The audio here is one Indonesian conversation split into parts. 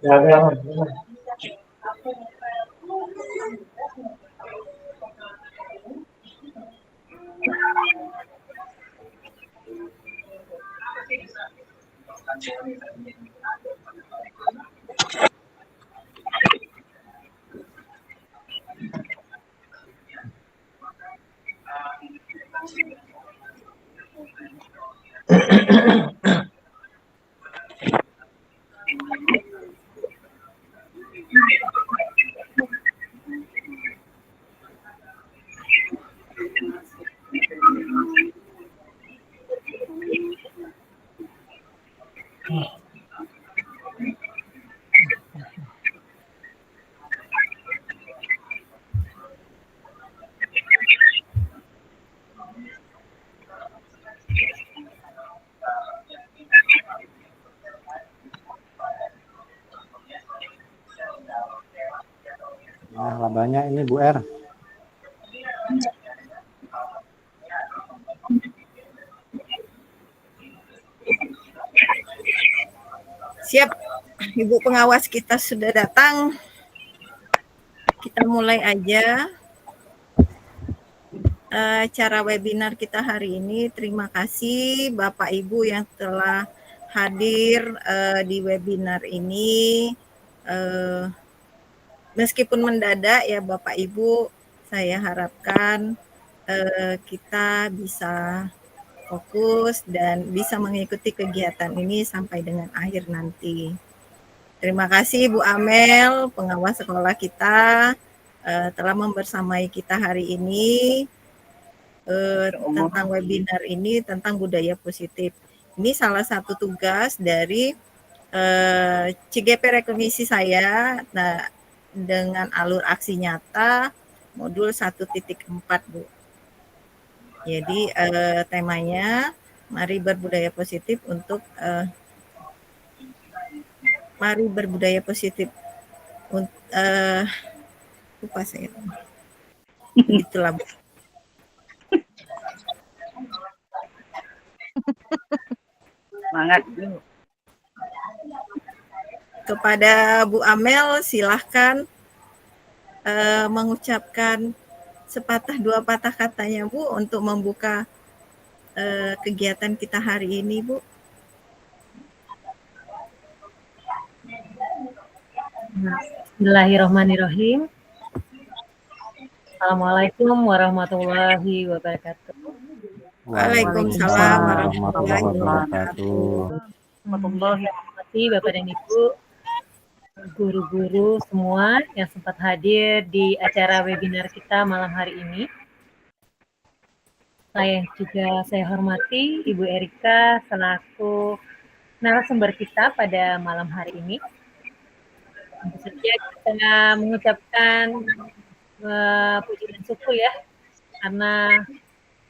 Ya, ya. Nah, labanya ini Bu R. Siap, Ibu pengawas kita sudah datang. Kita mulai aja cara webinar kita hari ini. Terima kasih Bapak Ibu yang telah hadir di webinar ini. Meskipun mendadak ya Bapak Ibu, saya harapkan kita bisa fokus dan bisa mengikuti kegiatan ini sampai dengan akhir nanti. Terima kasih Bu Amel, pengawas sekolah kita, telah membersamai kita hari ini tentang webinar ini tentang budaya positif. Ini salah satu tugas dari CGP Rekognisi saya. Nah, dengan alur aksi nyata modul 1.4, Bu. Jadi temanya mari berbudaya positif untuk mari berbudaya positif. Lupa saya. Begitulah, Bu. Semangat, Bu. Kepada Bu Amel, silahkan mengucapkan sepatah dua patah katanya, Bu, untuk membuka kegiatan kita hari ini, Bu. Bismillahirrahmanirrahim. Assalamualaikum warahmatullahi wabarakatuh. Waalaikumsalam warahmatullahi wabarakatuh. Terima kasih Bapak dan Ibu, guru-guru semua yang sempat hadir di acara webinar kita malam hari ini. Saya hormati Ibu Erika selaku narasumber kita pada malam hari ini. Tentu saja kita mengucapkan puji dan syukur ya, karena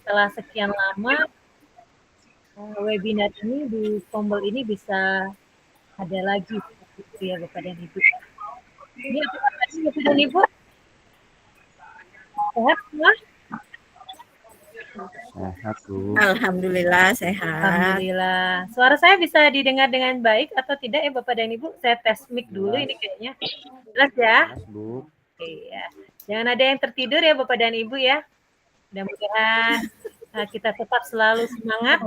setelah sekian lama webinar ini di Kombel ini bisa ada lagi gitu ya Bapak dan Ibu. Ini apa kabar Bapak dan Ibu? Sehat semua? Sehat, Bu. Alhamdulillah sehat. Alhamdulillah. Suara saya bisa didengar dengan baik atau tidak ya Bapak dan Ibu? Saya tes mic dulu ini kayaknya. Jelas ya? Jelas, Bu. Iya. Jangan ada yang tertidur ya Bapak dan Ibu ya. Mudah-mudahan kita tetap selalu semangat.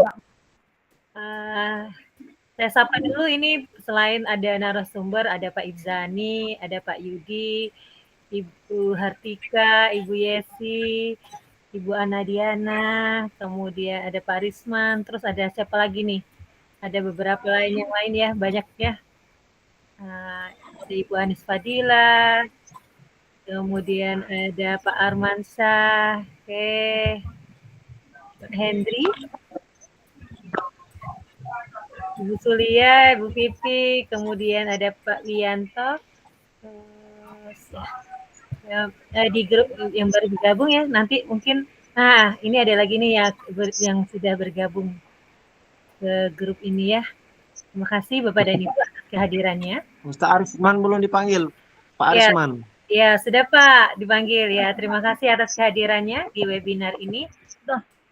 Saya sapa dulu ini, selain ada narasumber, ada Pak Ibzani, ada Pak Yudi, Ibu Hartika, Ibu Yesi, Ibu Anadiana, kemudian ada Pak Risman, terus ada siapa lagi nih? Ada beberapa yang lain ya, banyak ya. Ada Ibu Anis Fadila, kemudian ada Pak Armansyah, Pak Hendri, Ibu Sulia, Ibu Pipi, kemudian ada Pak Wianto, di grup yang baru bergabung ya, nanti mungkin, ini ada lagi nih yang sudah bergabung ke grup ini ya. Terima kasih Bapak dan Ibu atas kehadirannya. Ustaz Arisman belum dipanggil, Pak Arisman. Ya, sudah Pak dipanggil ya. Terima kasih atas kehadirannya di webinar ini.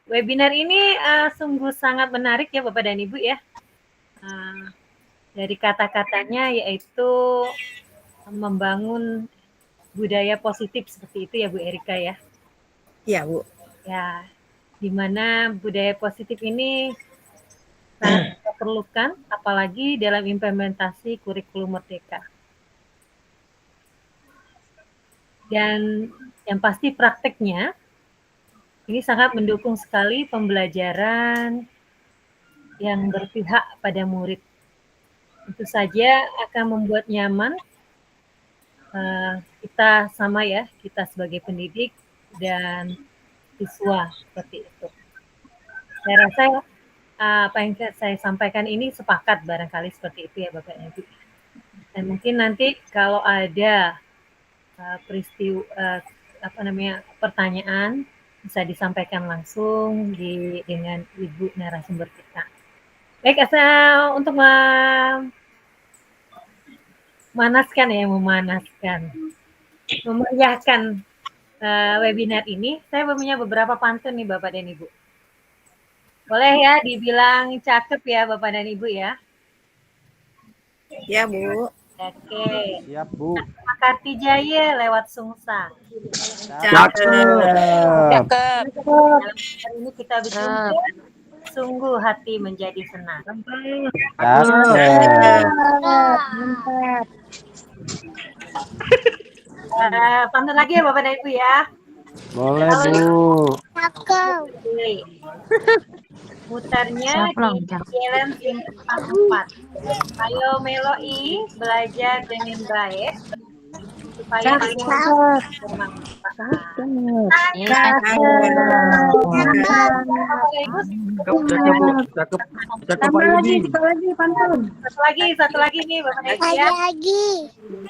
Webinar ini sungguh sangat menarik ya Bapak dan Ibu ya. Dari kata-katanya yaitu membangun budaya positif seperti itu ya Bu Erika ya. Iya, Bu. Ya, di mana budaya positif ini sangat kita perlukan, apalagi dalam implementasi kurikulum Merdeka. Dan yang pasti prakteknya ini sangat mendukung sekali pembelajaran yang berpihak pada murid. Tentu saja akan membuat nyaman kita sama ya, kita sebagai pendidik dan siswa seperti itu. Saya rasa apa yang saya sampaikan ini sepakat barangkali seperti itu ya Bapak dan Ibu. Dan mungkin nanti kalau ada peristiwa pertanyaan bisa disampaikan langsung dengan Ibu narasumber kita. Baik, untuk memeriahkan webinar ini, saya punya beberapa pantun nih Bapak dan Ibu. Boleh ya dibilang cakep ya Bapak dan Ibu ya? Ya, Bu. Oke. Siap, Bu. Kartijaya lewat Sungsang. Cakep. Hari ini kita bikin sungguh hati menjadi senang. Pantun lagi ya Bapak dan Ibu ya. Boleh, Bu. Mutarnya di jalan simpang 4. Ayo meloi belajar dengan baik supaya Cakep Pak Yudi. Satu lagi nih Bapak Ibu ya.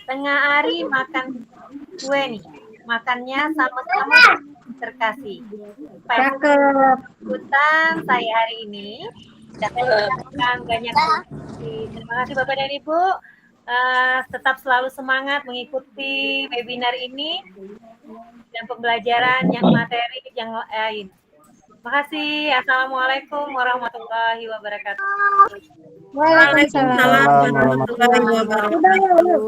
Tengah hari makan kue nih. Makannya sama-sama terkasih. Cakep. Ikutan saya hari ini. Dapat banyak. Terima kasih Bapak dan Ibu. Tetap selalu semangat mengikuti webinar ini dan pembelajaran yang materi yang lain. Terima kasih. Assalamualaikum warahmatullahi wabarakatuh. Waalaikumsalam warahmatullahi wabarakatuh.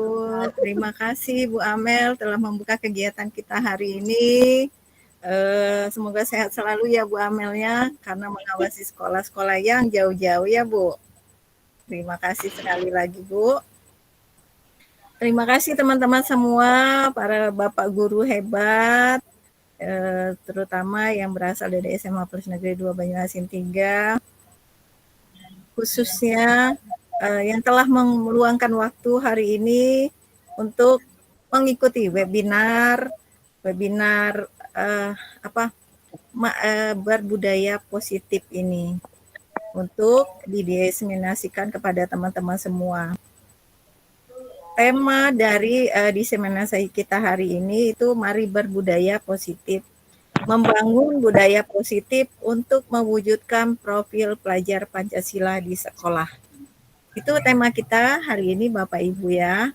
Terima kasih Bu Amel telah membuka kegiatan kita hari ini. Semoga sehat selalu ya Bu Amelnya, karena mengawasi sekolah-sekolah yang jauh-jauh ya Bu. Terima kasih sekali lagi Bu. Terima kasih teman-teman semua, para Bapak Guru hebat, terutama yang berasal dari SMA Plus Negeri 2 Banyuasin 3, khususnya yang telah meluangkan waktu hari ini untuk mengikuti webinar berbudaya positif ini untuk didiseminasikan kepada teman-teman semua. Tema dari diseminasi kita hari ini itu mari berbudaya positif. Membangun budaya positif untuk mewujudkan profil pelajar Pancasila di sekolah. Itu tema kita hari ini Bapak Ibu ya.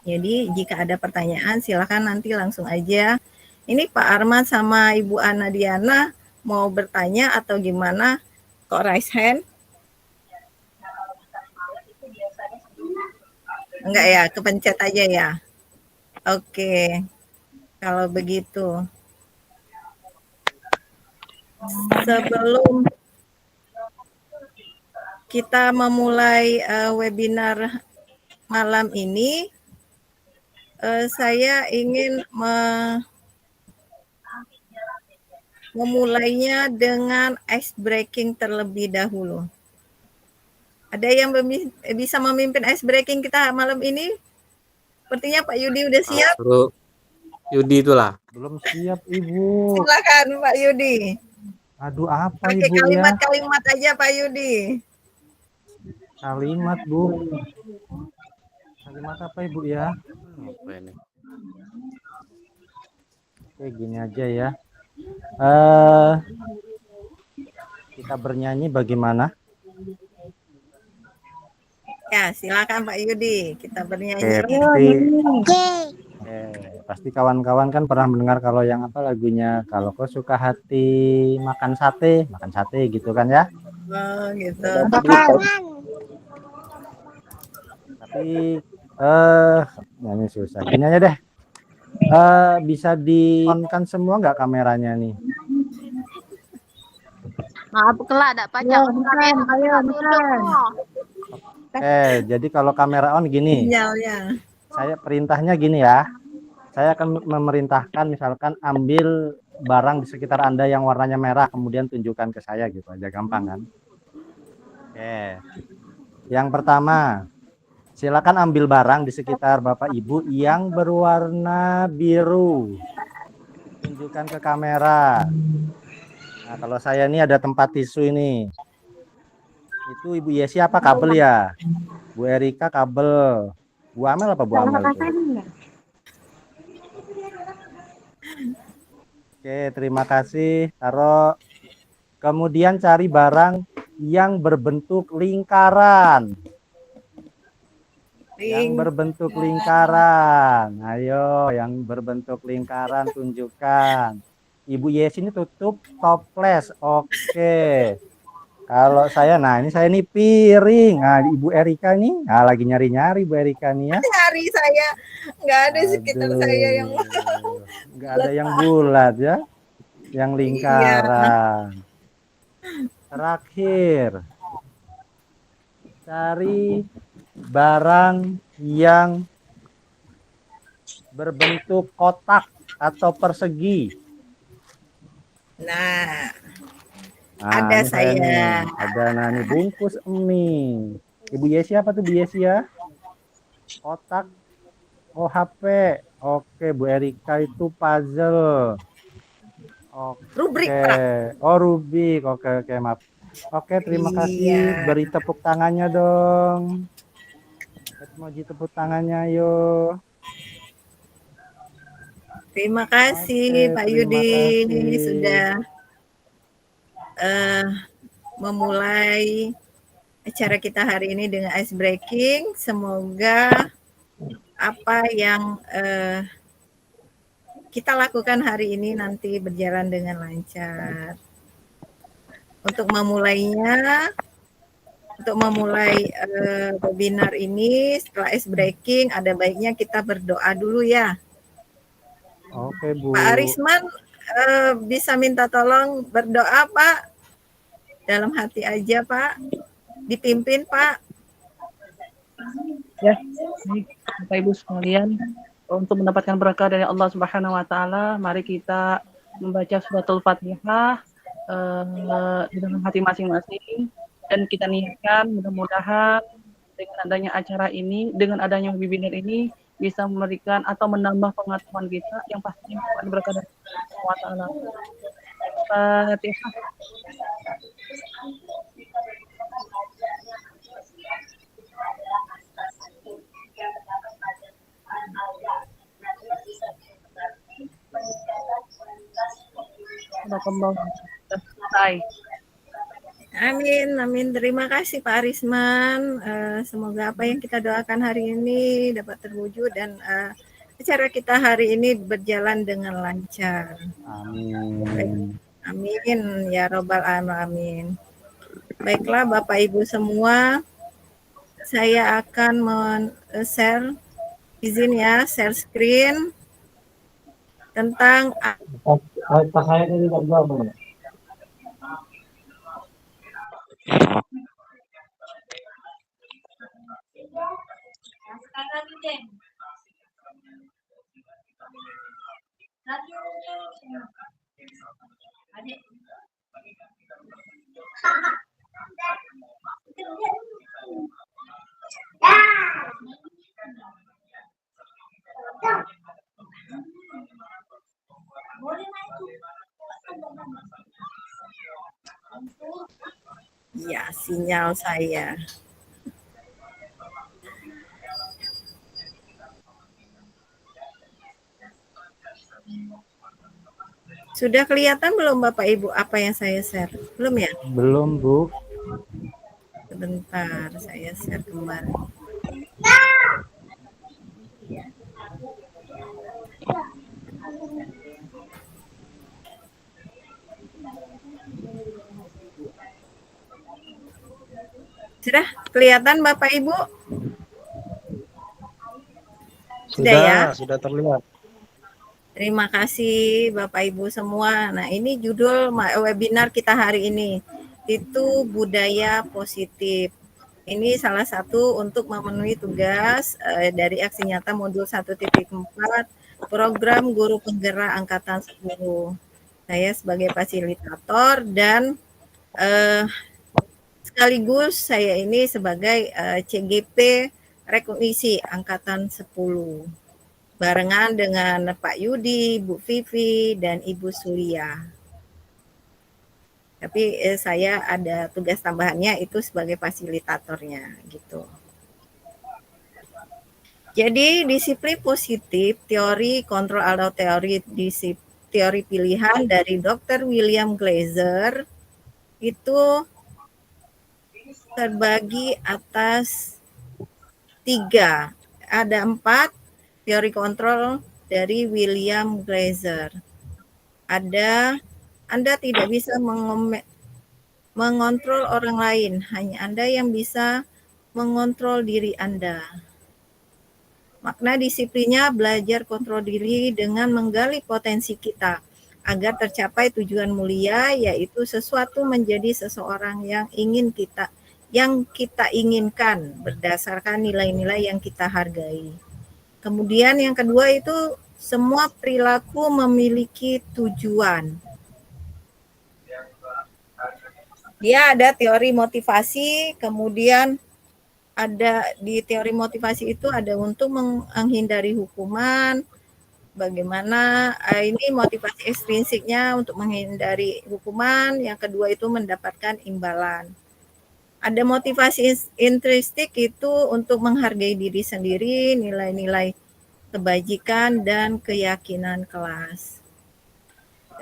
Jadi jika ada pertanyaan silakan nanti langsung aja. Ini Pak Arman sama Ibu Ana Diana mau bertanya atau gimana? Kok raise hand? Enggak ya, kepencet aja ya. Oke. Kalau begitu. Sebelum kita memulai webinar malam ini, saya ingin memulainya dengan ice breaking terlebih dahulu. Ada yang bisa memimpin ice breaking kita malam ini? Sepertinya Pak Yudi udah siap. Yudi itulah. Belum siap, Ibu. Silakan Pak Yudi. Aduh, apa Pakai Ibu ya? kalimat-kalimat aja Pak Yudi. Kalimat, Bu. Kalimat apa Ibu ya? Apa ini? Oke, gini aja ya. Kita bernyanyi bagaimana? Ya, silakan Pak Yudi. Kita bernyanyi. Pasti kawan-kawan kan pernah mendengar kalau yang apa lagunya, kalau kau suka hati makan sate gitu kan ya? Oh, gitu. cantik. Ini susah. Gini aja deh. Bisa di-on-kan semua nggak kameranya nih? Maaf kelak ada pajak Jadi kalau kamera on gini, Sinyalnya. saya perintahnya gini ya. Saya akan memerintahkan misalkan ambil barang di sekitar Anda yang warnanya merah, kemudian tunjukkan ke saya gitu aja, gampang kan? Oke. Yang pertama, silakan ambil barang di sekitar Bapak Ibu yang berwarna biru. Tunjukkan ke kamera. Nah, kalau saya ini ada tempat tisu ini. Itu Ibu Yesi apa kabel ya? Bu Erika kabel. Bu Amel apa Bu Amel itu? Oke, terima kasih. Taruh. Kemudian cari barang yang berbentuk lingkaran. Yang berbentuk lingkaran. Ayo, yang berbentuk lingkaran tunjukkan. Ibu Yesi ini tutup toples. Oke. Kalau saya, nah ini saya nih piring. Nah, Ibu Erika nih, nah lagi nyari-nyari Bu Erika nih ya. Hari saya nggak ada sekitar saya yang nggak ada yang bulat ya, yang lingkaran. Terakhir, cari barang yang berbentuk kotak atau persegi. Nah, Nah, ada ini saya. nih. Ada nih bungkus mie. Ibu Yesi apa tuh Bu Yesi ya? Kotak. Oh HP. Oke, Bu Erika itu puzzle. Oke. Rubrik, Pak. Oh Rubik. Oke maaf. Oke, terima kasih. Iya. Beri tepuk tangannya dong. Emoji tepuk tangannya yuk. Terima kasih Oke, Pak terima Yudi kasih. sudah memulai acara kita hari ini dengan ice breaking. Semoga apa yang kita lakukan hari ini nanti berjalan dengan lancar. Untuk memulai webinar ini setelah ice breaking, ada baiknya kita berdoa dulu ya. Oke Bu. Pak Arisman bisa minta tolong berdoa Pak. Dalam hati aja Pak. Dipimpin Pak. Ya, baik, Bapak Ibu sekalian, untuk mendapatkan berkah dari Allah Subhanahu wa taala, mari kita membaca suratul Fatihah di dalam hati masing-masing dan kita niatkan mudah-mudahan dengan adanya acara ini, dengan adanya webinar ini bisa memberikan atau menambah pengetahuan kita yang pastinya akan berkah dari Allah Subhanahu wa taala. Fatihah. Selesai. Amin. Terima kasih Pak Arisman. Semoga apa yang kita doakan hari ini dapat terwujud dan acara kita hari ini berjalan dengan lancar. Amin. Amin ya robbal alamin. Baiklah Bapak Ibu semua, saya akan share share screen tentang Saya tidak jawab. ya sinyal saya. Sudah kelihatan belum Bapak Ibu apa yang saya share? Belum ya? Belum Bu. Sebentar, saya share kembali. Sudah kelihatan Bapak Ibu? Sudah ya? Sudah terlihat. Terima kasih Bapak Ibu semua. Nah, ini judul webinar kita hari ini. Itu budaya positif. Ini salah satu untuk memenuhi tugas dari aksi nyata modul 1.4 program guru penggerak angkatan 10. Saya sebagai fasilitator dan sekaligus saya ini sebagai CGP Rekognisi angkatan 10. Barengan dengan Pak Yudi, Bu Vivi, dan Ibu Surya. Tapi saya ada tugas tambahannya itu sebagai fasilitatornya gitu. Jadi disiplin positif, teori kontrol atau teori pilihan dari Dr. William Glaser itu terbagi atas 3. Ada 4 teori kontrol dari William Glaser. Anda tidak bisa mengontrol orang lain, hanya Anda yang bisa mengontrol diri Anda. Makna disiplinnya belajar kontrol diri dengan menggali potensi kita agar tercapai tujuan mulia, yaitu sesuatu menjadi seseorang yang kita inginkan berdasarkan nilai-nilai yang kita hargai. Kemudian yang kedua itu semua perilaku memiliki tujuan. Dia ada teori motivasi, kemudian ada di teori motivasi itu ada untuk menghindari hukuman, bagaimana ini motivasi ekstrinsiknya untuk menghindari hukuman, yang kedua itu mendapatkan imbalan. Ada motivasi intrinsik itu untuk menghargai diri sendiri, nilai-nilai kebajikan dan keyakinan kelas.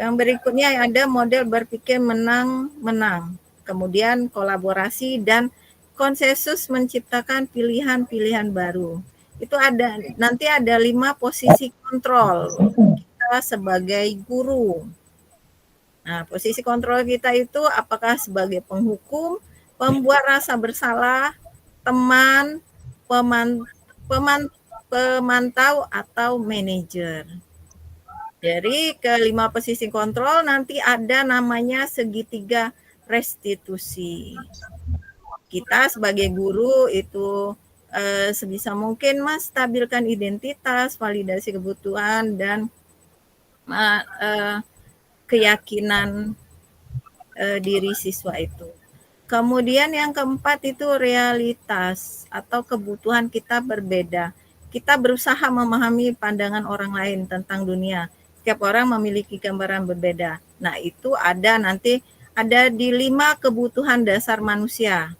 Yang berikutnya ada model berpikir menang-menang, kemudian kolaborasi dan konsensus menciptakan pilihan-pilihan baru. Itu nanti ada 5 posisi kontrol kita sebagai guru. Nah, posisi kontrol kita itu apakah sebagai penghukum, pembuat rasa bersalah, teman, pemantau, atau manajer. Dari ke-5 posisi kontrol nanti ada namanya segitiga restitusi. Kita sebagai guru itu sebisa mungkin menstabilkan identitas, validasi kebutuhan, dan keyakinan diri siswa itu. Kemudian yang keempat itu realitas atau kebutuhan kita berbeda. Kita berusaha memahami pandangan orang lain tentang dunia. Setiap orang memiliki gambaran berbeda. Nah, itu nanti ada di 5 kebutuhan dasar manusia.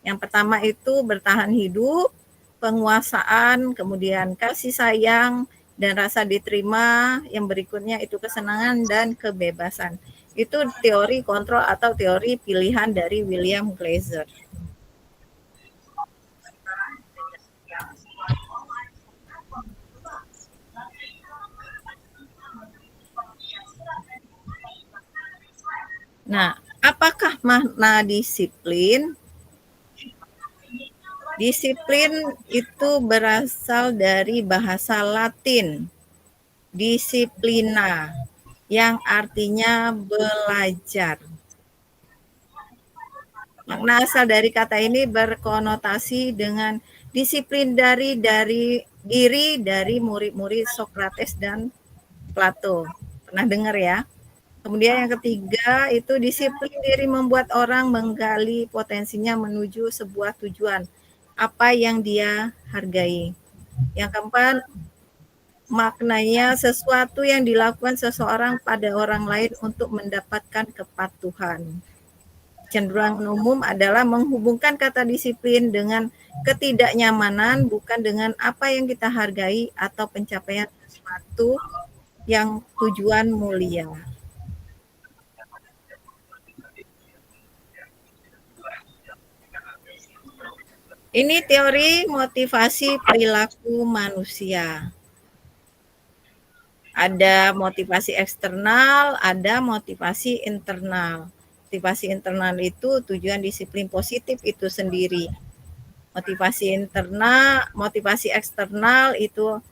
Yang pertama itu bertahan hidup, penguasaan, kemudian kasih sayang, dan rasa diterima. Yang berikutnya itu kesenangan dan kebebasan. Itu teori kontrol atau teori pilihan dari William Glaser. Nah, apakah makna disiplin? Disiplin itu berasal dari bahasa Latin, disiplina, yang artinya belajar. Makna asal dari kata ini berkonotasi dengan disiplin dari diri dari murid-murid Sokrates dan Plato. Pernah dengar ya? Kemudian yang ketiga itu disiplin diri membuat orang menggali potensinya menuju sebuah tujuan, apa yang dia hargai. Yang keempat, maknanya sesuatu yang dilakukan seseorang pada orang lain untuk mendapatkan kepatuhan. Cenderungan umum adalah menghubungkan kata disiplin dengan ketidaknyamanan, bukan dengan apa yang kita hargai atau pencapaian sesuatu yang tujuan mulia. Ini teori motivasi perilaku manusia. Ada motivasi eksternal, ada motivasi internal. Motivasi internal itu tujuan disiplin positif itu sendiri. Motivasi eksternal itu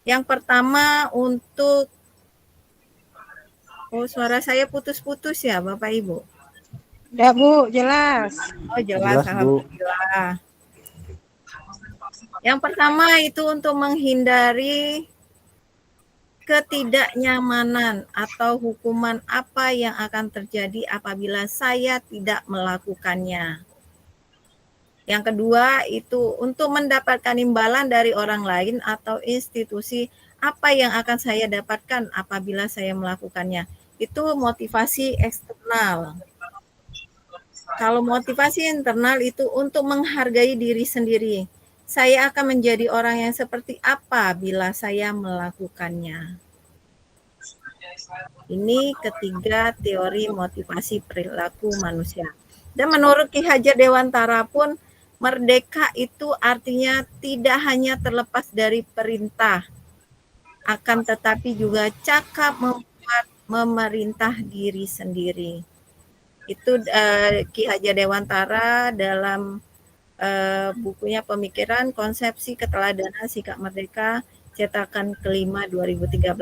Yang pertama untuk suara saya putus-putus ya Bapak Ibu. Ya Bu, jelas. Oh jelas, Jelas, Bu. alhamdulillah. Yang pertama itu untuk menghindari ketidaknyamanan atau hukuman apa yang akan terjadi apabila saya tidak melakukannya. Yang kedua itu untuk mendapatkan imbalan dari orang lain atau institusi apa yang akan saya dapatkan apabila saya melakukannya. Itu motivasi eksternal. Kalau motivasi internal itu untuk menghargai diri sendiri. Saya akan menjadi orang yang seperti apa bila saya melakukannya. Ini ketiga teori motivasi perilaku manusia. Dan menurut Ki Hajar Dewantara pun, merdeka itu artinya tidak hanya terlepas dari perintah, akan tetapi juga cakap membuat memerintah diri sendiri. Itu Ki Hajar Dewantara dalam bukunya Pemikiran Konsepsi Keteladanan Sikap Merdeka cetakan kelima 2013.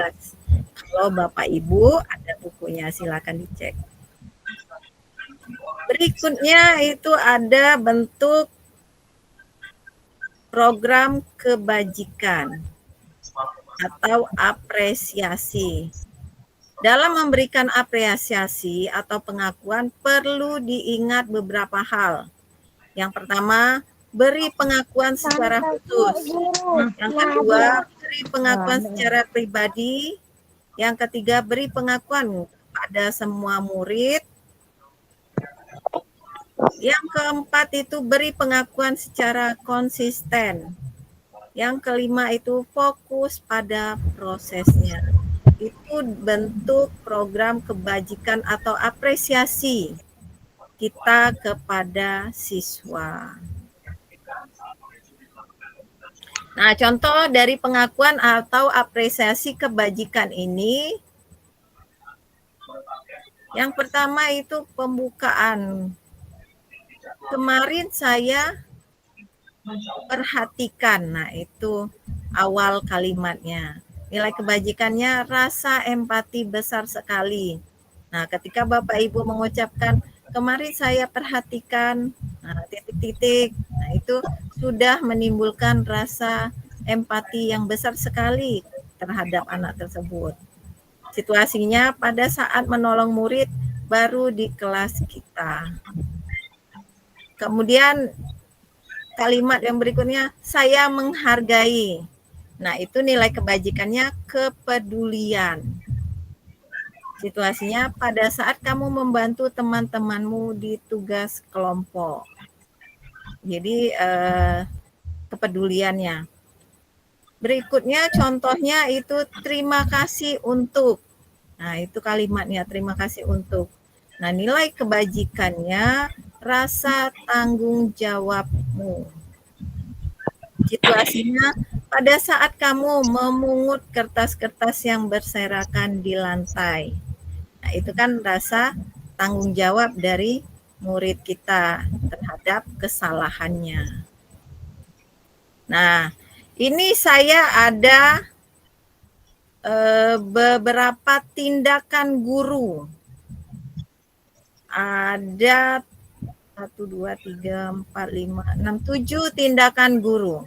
Kalau Bapak Ibu ada bukunya silakan dicek. Berikutnya itu ada bentuk program kebajikan atau apresiasi. Dalam memberikan apresiasi atau pengakuan perlu diingat beberapa hal. Yang pertama, beri pengakuan secara khusus. Yang kedua, beri pengakuan secara pribadi. Yang ketiga, beri pengakuan pada semua murid. Yang keempat itu beri pengakuan secara konsisten. Yang kelima itu fokus pada prosesnya. Itu bentuk program kebajikan atau apresiasi kita kepada siswa. Nah, contoh dari pengakuan atau apresiasi kebajikan ini, yang pertama itu pembukaan. Kemarin saya perhatikan, nah itu awal kalimatnya. Nilai kebajikannya rasa empati besar sekali. Nah, ketika Bapak Ibu mengucapkan kemarin saya perhatikan, nah, titik-titik, nah itu sudah menimbulkan rasa empati yang besar sekali terhadap anak tersebut. Situasinya pada saat menolong murid baru di kelas kita. Kemudian kalimat yang berikutnya, saya menghargai. Nah, itu nilai kebajikannya kepedulian. Situasinya pada saat kamu membantu teman-temanmu di tugas kelompok. Jadi kepeduliannya. Berikutnya contohnya itu terima kasih untuk. Nah, itu kalimatnya terima kasih untuk. Nah, nilai kebajikannya rasa tanggung jawabmu. Situasinya pada saat kamu memungut kertas-kertas yang berserakan di lantai. Nah, itu kan rasa tanggung jawab dari murid kita terhadap kesalahannya. Nah, ini saya ada beberapa tindakan guru. Ada 1, 2, 3, 4, 5, 6, 7 tindakan guru.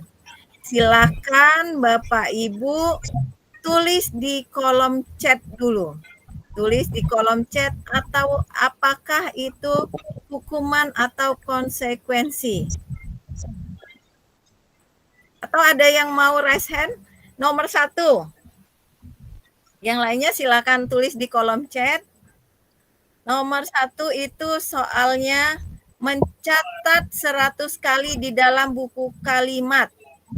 Silakan Bapak Ibu tulis di kolom chat dulu. Tulis di kolom chat atau apakah itu hukuman atau konsekuensi. Atau ada yang mau raise hand? Nomor 1. Yang lainnya silakan tulis di kolom chat. Nomor 1 itu soalnya mencatat 100 kali di dalam buku kalimat.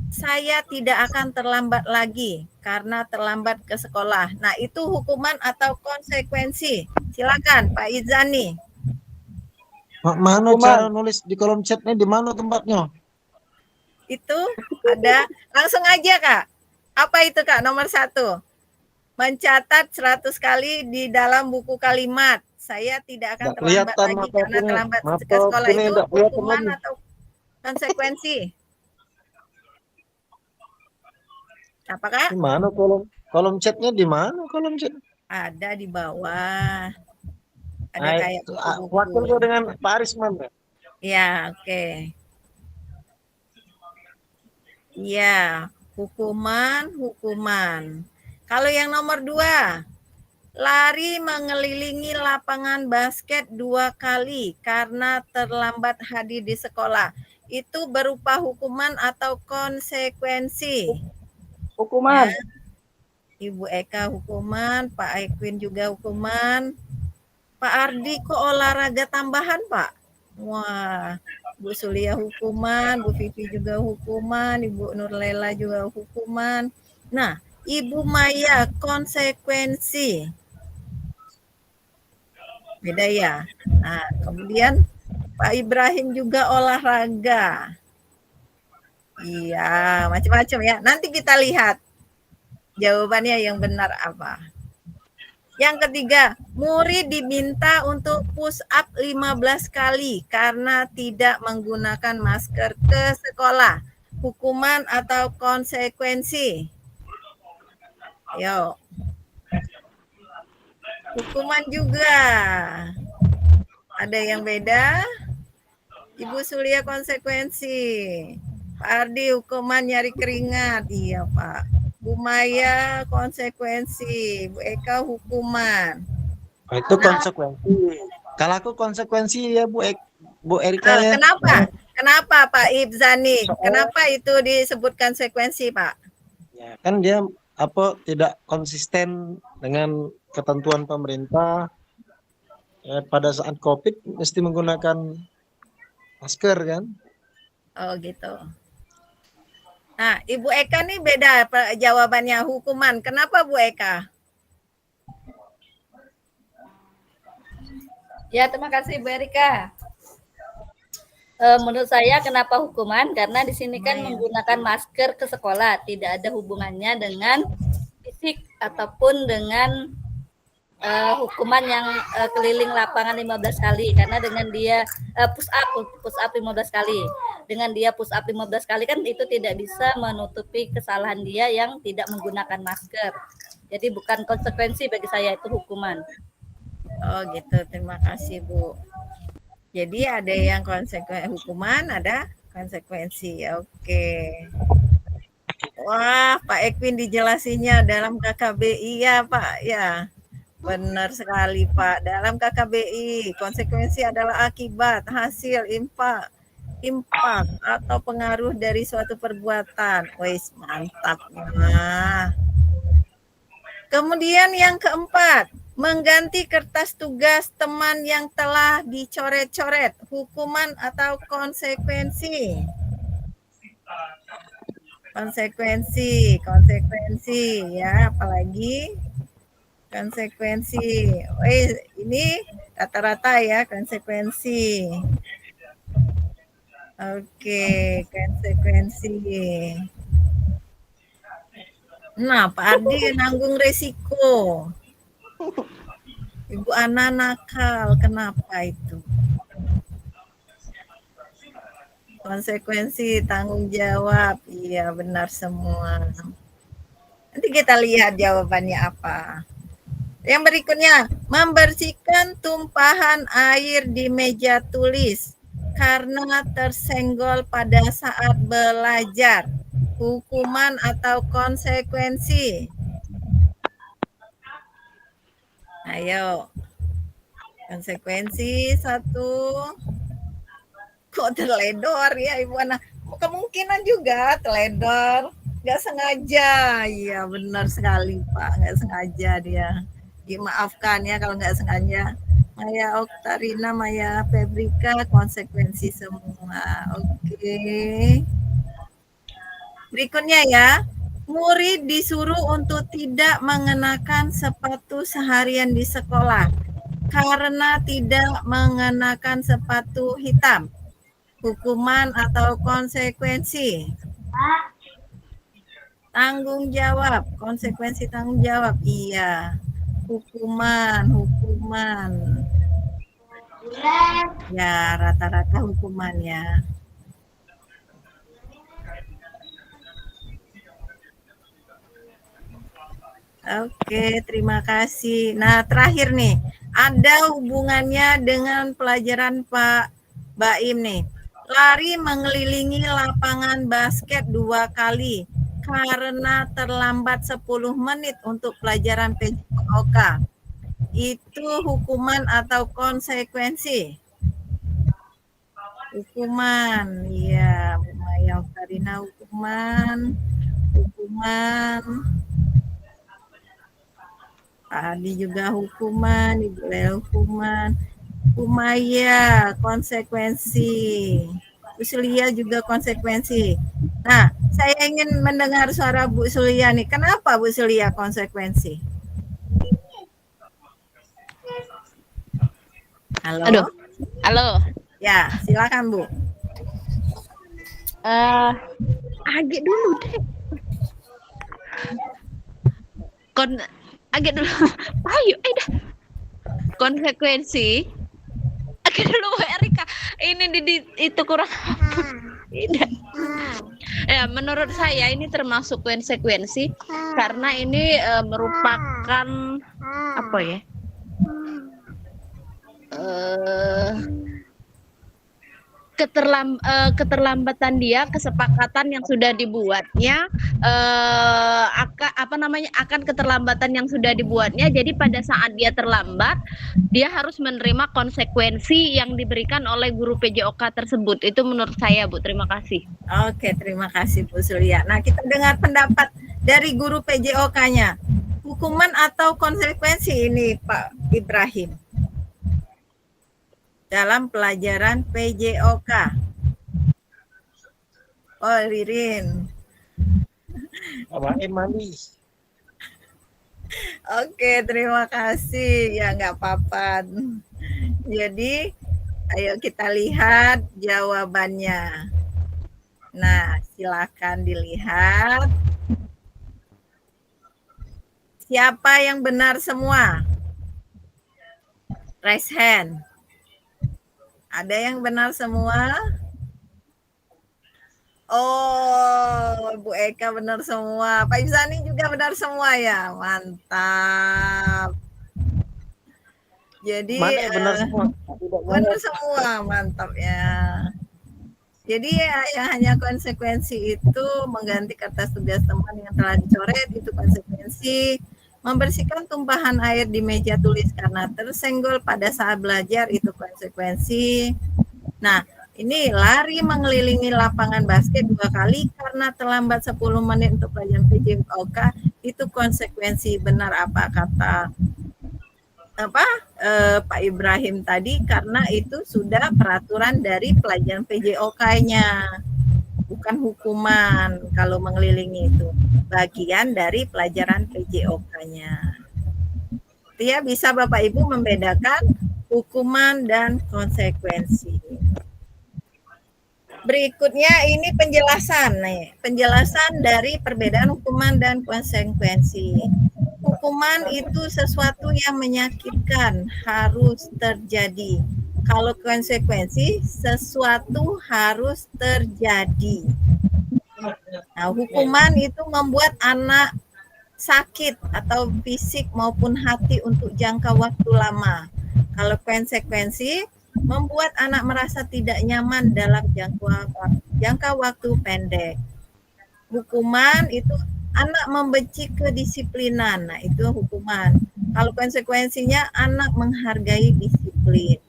Saya tidak akan terlambat lagi karena terlambat ke sekolah. Nah, itu hukuman atau konsekuensi. Silakan Pak Izani. Mana cara nulis di kolom chatnya, di mana tempatnya? Itu ada, langsung aja Kak. Apa itu Kak nomor 1? Mencatat 100 kali di dalam buku kalimat. Saya tidak akan terlambat lagi karena terlambat ke sekolah. Itu hukuman atau konsekuensi? Apakah? Di mana kolom chatnya di mana kolom chat? Ada di bawah. Ada Nah, kayak itu, buku-buku. wakil gua dengan Pak Arisman. Ya? Ya, oke. Ya, hukuman. Kalau yang nomor 2, lari mengelilingi lapangan basket 2 kali karena terlambat hadir di sekolah. Itu berupa hukuman atau konsekuensi. Hukuman. Ya, Ibu Eka hukuman, Pak Ekwin juga hukuman. Pak Ardi kok olahraga tambahan, Pak? Wah, Bu Sulia hukuman, Bu Vivi juga hukuman, Ibu Nurlela juga hukuman. Nah, Ibu Maya konsekuensi. Beda ya. Nah, kemudian Pak Ibrahim juga olahraga. Iya, macam-macam ya. Nanti kita lihat jawabannya yang benar apa. Yang ketiga, murid diminta untuk push up 15 kali karena tidak menggunakan masker ke sekolah. Hukuman atau konsekuensi? Ayo. Hukuman juga. Ada yang beda? Ibu Sulia konsekuensi. Pak Ardi hukuman nyari keringat. Iya, Pak. Bu Maya konsekuensi. Bu Eka hukuman. Oh, itu konsekuensi. Kalau aku konsekuensi ya Bu Erika ya. Kenapa? Kenapa Pak Ibzani? Kenapa itu disebut konsekuensi, Pak? Ya, kan dia tidak konsisten dengan ketentuan pemerintah. Pada saat COVID mesti menggunakan masker kan? Oh gitu. Nah, Ibu Eka nih beda jawabannya hukuman. Kenapa Bu Eka? Ya, terima kasih Bu Erika. Menurut saya kenapa hukuman? Karena di sini kan menggunakan masker ke sekolah, tidak ada hubungannya dengan fisik ataupun dengan hukuman yang keliling lapangan 15 kali. Karena dengan dia push up 15 kali. Dengan dia push up 15 kali kan itu tidak bisa menutupi kesalahan dia yang tidak menggunakan masker. Jadi bukan konsekuensi bagi saya, itu hukuman. Oh gitu, terima kasih Bu. Jadi ada yang hukuman, ada konsekuensi. Oke. Wah, Pak Ekwin dijelasinnya dalam KKBI ya Pak, ya. Benar sekali Pak. Dalam KKBI, konsekuensi adalah akibat, hasil, impak atau pengaruh dari suatu perbuatan. Wis, mantap. Nah. Kemudian yang keempat, mengganti kertas tugas teman yang telah dicoret-coret, hukuman atau konsekuensi? Konsekuensi ya, apalagi konsekuensi. Ini rata-rata ya konsekuensi. Oke, konsekuensi. Nah, Pak Ardi nanggung resiko. Ibu Ana nakal, kenapa itu? Konsekuensi, tanggung jawab. Iya, benar semua. Nanti kita lihat jawabannya apa. Yang berikutnya, membersihkan tumpahan air di meja tulis karena tersenggol pada saat belajar. Hukuman atau konsekuensi? Ayo. Konsekuensi 1. Kok teledor ya Ibu Ana? Kemungkinan juga teledor. Nggak sengaja. Iya benar sekali Pak. Nggak sengaja dia. Dimaafkan ya kalau nggak sengaja. Maya Oktarina, Maya Febrika, konsekuensi semua. Oke. Berikutnya ya, murid disuruh untuk tidak mengenakan sepatu seharian di sekolah karena tidak mengenakan sepatu hitam. Hukuman atau konsekuensi? Tanggung jawab, konsekuensi tanggung jawab. Iya. Hukuman. Ya, rata-rata hukumannya. Oke, terima kasih. Nah, terakhir nih, ada hubungannya dengan pelajaran Pak Baim nih. Lari mengelilingi lapangan basket 2 kali karena terlambat 10 menit untuk pelajaran PJOK. Itu hukuman atau konsekuensi? Hukuman, iya, Bu Maya Karina, hukuman. Pak Adi juga hukuman, Ibu Lea hukuman. Umaya konsekuensi. Bu Sulia juga konsekuensi. Nah, saya ingin mendengar suara Bu Sulia nih. Kenapa Bu Sulia konsekuensi? Halo? Aduh. Halo. Ya, silakan Bu. Agak dulu deh. Agak dulu. Ayo, dah. Konsekuensi. Agak dulu Bu Erika. Ini itu kurang. Tidak. Ya, menurut saya ini termasuk konsekuensi karena ini merupakan apa ya? Keterlambatan dia, kesepakatan yang sudah dibuatnya, akan keterlambatan yang sudah dibuatnya. Jadi pada saat dia terlambat, dia harus menerima konsekuensi yang diberikan oleh guru PJOK tersebut. Itu menurut saya, Bu. Terima kasih. Oke, terima kasih Bu Surya. Nah, kita dengar pendapat dari guru PJOK-nya. Hukuman atau konsekuensi ini, Pak Ibrahim? Dalam pelajaran PJOK. Oh, Ririn. Pak Mandi. Oke, terima kasih. Ya, nggak apa-apa. Jadi, ayo kita lihat jawabannya. Nah, silakan dilihat. Siapa yang benar semua? Raise hand. Ada yang benar semua? Oh, Bu Eka benar semua. Pak Izani juga benar semua ya. Mantap. Jadi Mana yang benar semua? benar semua, mantap ya. Jadi ya, yang hanya konsekuensi itu mengganti kertas tugas teman yang telah dicoret, itu konsekuensi. Membersihkan tumpahan air di meja tulis karena tersenggol pada saat belajar, itu konsekuensi. Nah, ini lari mengelilingi lapangan basket 2 kali karena terlambat 10 menit untuk pelajaran PJOK, itu konsekuensi. Benar apa kata Pak Ibrahim tadi, karena itu sudah peraturan dari pelajaran PJOK-nya, bukan hukuman. Kalau mengelilingi itu bagian dari pelajaran PJOK-nya. Dia bisa Bapak Ibu membedakan hukuman dan konsekuensi. Berikutnya ini penjelasan nih, penjelasan dari perbedaan hukuman dan konsekuensi. Hukuman itu sesuatu yang menyakitkan, harus terjadi. Kalau konsekuensi, sesuatu harus terjadi. Nah, hukuman itu membuat anak sakit atau fisik maupun hati untuk jangka waktu lama. Kalau konsekuensi, membuat anak merasa tidak nyaman dalam jangka waktu pendek. Hukuman itu anak membenci kedisiplinan. Nah, itu hukuman. Kalau konsekuensinya anak menghargai disiplin.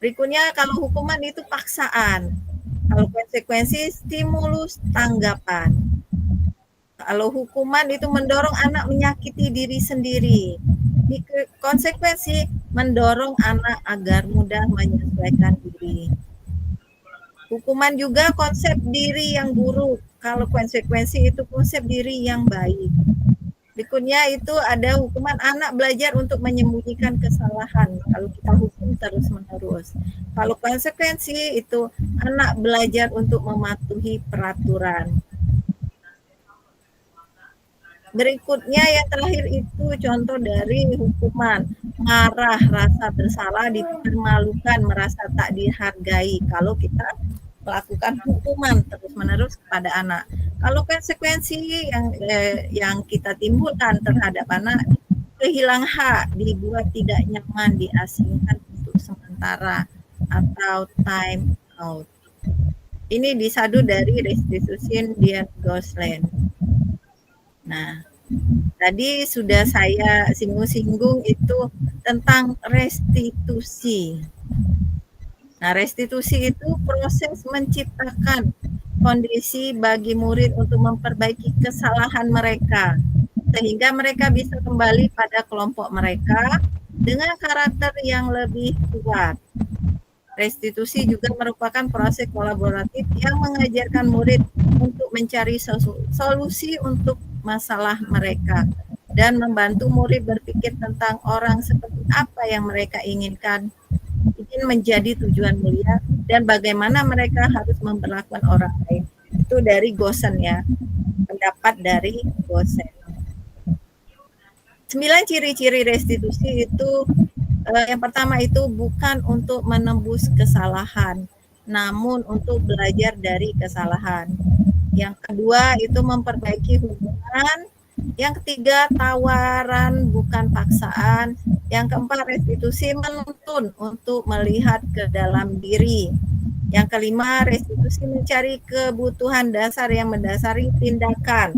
Berikutnya kalau hukuman itu paksaan. Kalau konsekuensi stimulus tanggapan. Kalau hukuman itu mendorong anak menyakiti diri sendiri. Konsekuensi mendorong anak agar mudah menyesuaikan diri. Hukuman juga konsep diri yang buruk. Kalau konsekuensi itu konsep diri yang baik. Berikutnya itu ada hukuman anak belajar untuk menyembunyikan kesalahan. Kalau kita hukum terus-menerus. Kalau konsekuensi itu anak belajar untuk mematuhi peraturan. Berikutnya yang terakhir itu contoh dari hukuman. Marah, rasa bersalah, dipermalukan, merasa tak dihargai. Kalau kita melakukan hukuman terus-menerus kepada anak. Kalau konsekuensi yang kita timbulkan terhadap anak, kehilangan hak, dibuat tidak nyaman, diasingkan untuk sementara, atau time out. Ini disadu dari Restitution Dian Goslen. Nah, tadi sudah saya singgung-singgung itu tentang restitusi. Nah, restitusi itu proses menciptakan kondisi bagi murid untuk memperbaiki kesalahan mereka, sehingga mereka bisa kembali pada kelompok mereka dengan karakter yang lebih kuat. Restitusi juga merupakan proses kolaboratif yang mengajarkan murid untuk mencari solusi untuk masalah mereka dan membantu murid berpikir tentang orang seperti apa yang mereka ingin menjadi tujuan mulia dan bagaimana mereka harus memperlakukan orang lain. Itu dari Gosen ya, pendapat dari Gosen. 9 ciri-ciri restitusi itu yang pertama itu bukan untuk menembus kesalahan, namun untuk belajar dari kesalahan. Yang kedua itu memperbaiki hubungan. Yang ketiga, tawaran bukan paksaan. Yang keempat, restitusi menuntun untuk melihat ke dalam diri. Yang kelima, restitusi mencari kebutuhan dasar yang mendasari tindakan.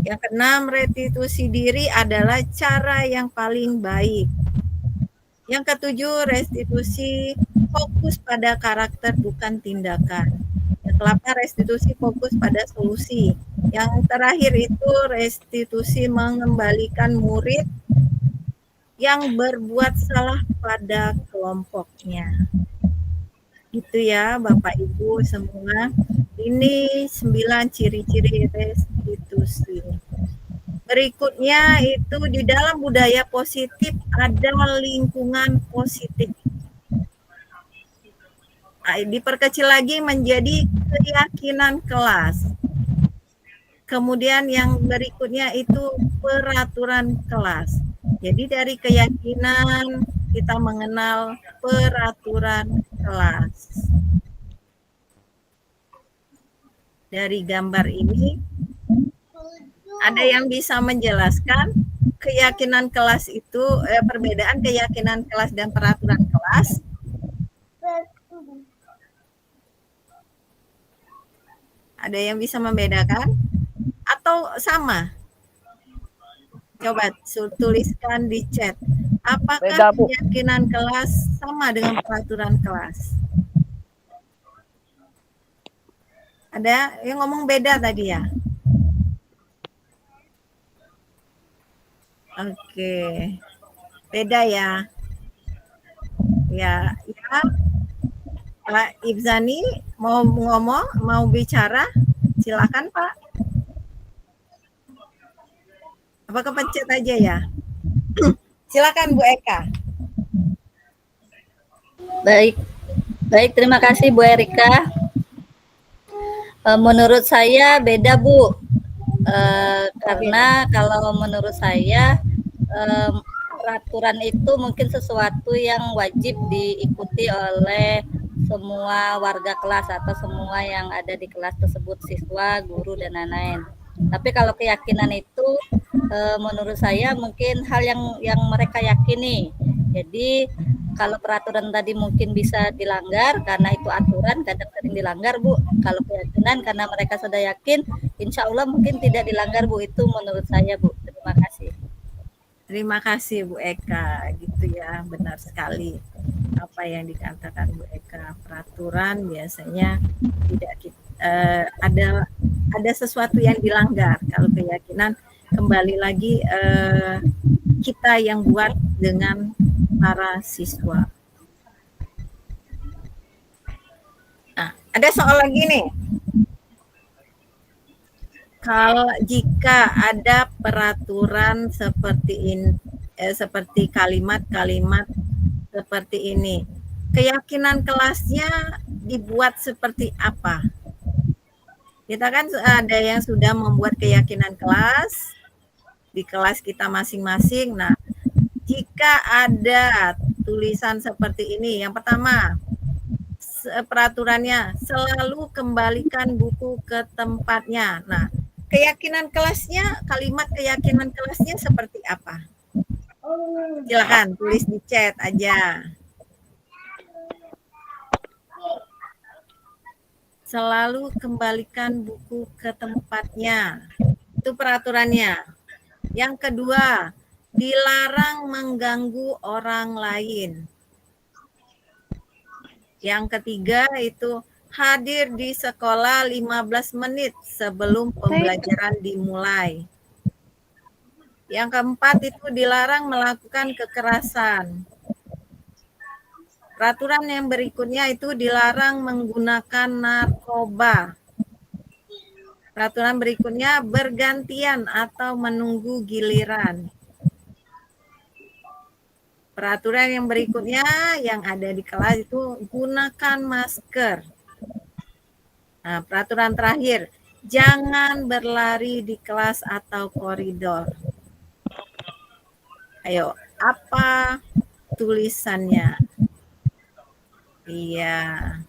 Yang keenam, restitusi diri adalah cara yang paling baik. Yang ketujuh, restitusi fokus pada karakter bukan tindakan. Yang ke-8, restitusi fokus pada solusi. Yang terakhir itu restitusi mengembalikan murid yang berbuat salah pada kelompoknya. Itu ya Bapak Ibu semua. Ini 9 ciri-ciri restitusi. Berikutnya itu di dalam budaya positif ada lingkungan positif. Diperkecil lagi menjadi keyakinan kelas. Kemudian yang berikutnya itu peraturan kelas. Jadi dari keyakinan kita mengenal peraturan kelas. Dari gambar ini ada yang bisa menjelaskan keyakinan kelas itu, perbedaan keyakinan kelas dan peraturan kelas? Ada yang bisa membedakan? Atau sama? Coba tuliskan di chat. Apakah Beda, Bu. keyakinan kelas sama dengan peraturan kelas? Ada yang ngomong beda tadi ya? Oke. Beda ya. Ya. Pak Ibzani mau ngomong, mau bicara? Silakan, Pak. Apa kepencet aja ya? Silakan Bu Eka. Baik, terima kasih Bu Erika. Menurut saya beda Bu, karena kalau menurut saya peraturan itu mungkin sesuatu yang wajib diikuti oleh semua warga kelas atau semua yang ada di kelas tersebut, siswa, guru, dan lain-lain. Tapi kalau keyakinan itu menurut saya mungkin hal yang mereka yakini. Jadi kalau peraturan tadi mungkin bisa dilanggar karena itu aturan, kadang sering dilanggar Bu. Kalau keyakinan karena mereka sudah yakin, insya Allah mungkin tidak dilanggar Bu. Itu menurut saya Bu. Terima kasih. Terima kasih Bu Eka, gitu ya, benar sekali apa yang dikatakan Bu Eka. Peraturan biasanya tidak ada sesuatu yang dilanggar. Kalau keyakinan kembali lagi kita yang buat dengan para siswa. Nah, ada soal lagi nih. Kalau jika ada peraturan seperti kalimat-kalimat seperti ini, keyakinan kelasnya dibuat seperti apa? Kita kan ada yang sudah membuat keyakinan kelas di kelas kita masing-masing. Nah, jika ada tulisan seperti ini, yang pertama, peraturannya, selalu kembalikan buku ke tempatnya. Nah, keyakinan kelasnya, kalimat keyakinan kelasnya seperti apa? Silakan tulis di chat aja. Selalu kembalikan buku ke tempatnya. Itu peraturannya. Yang kedua, dilarang mengganggu orang lain. Yang ketiga itu hadir di sekolah 15 menit sebelum pembelajaran dimulai. Yang keempat itu dilarang melakukan kekerasan. Peraturan yang berikutnya itu dilarang menggunakan narkoba. Peraturan berikutnya bergantian atau menunggu giliran. Peraturan yang berikutnya yang ada di kelas itu gunakan masker. Nah, peraturan terakhir, jangan berlari di kelas atau koridor. Ayo, apa tulisannya? Iya.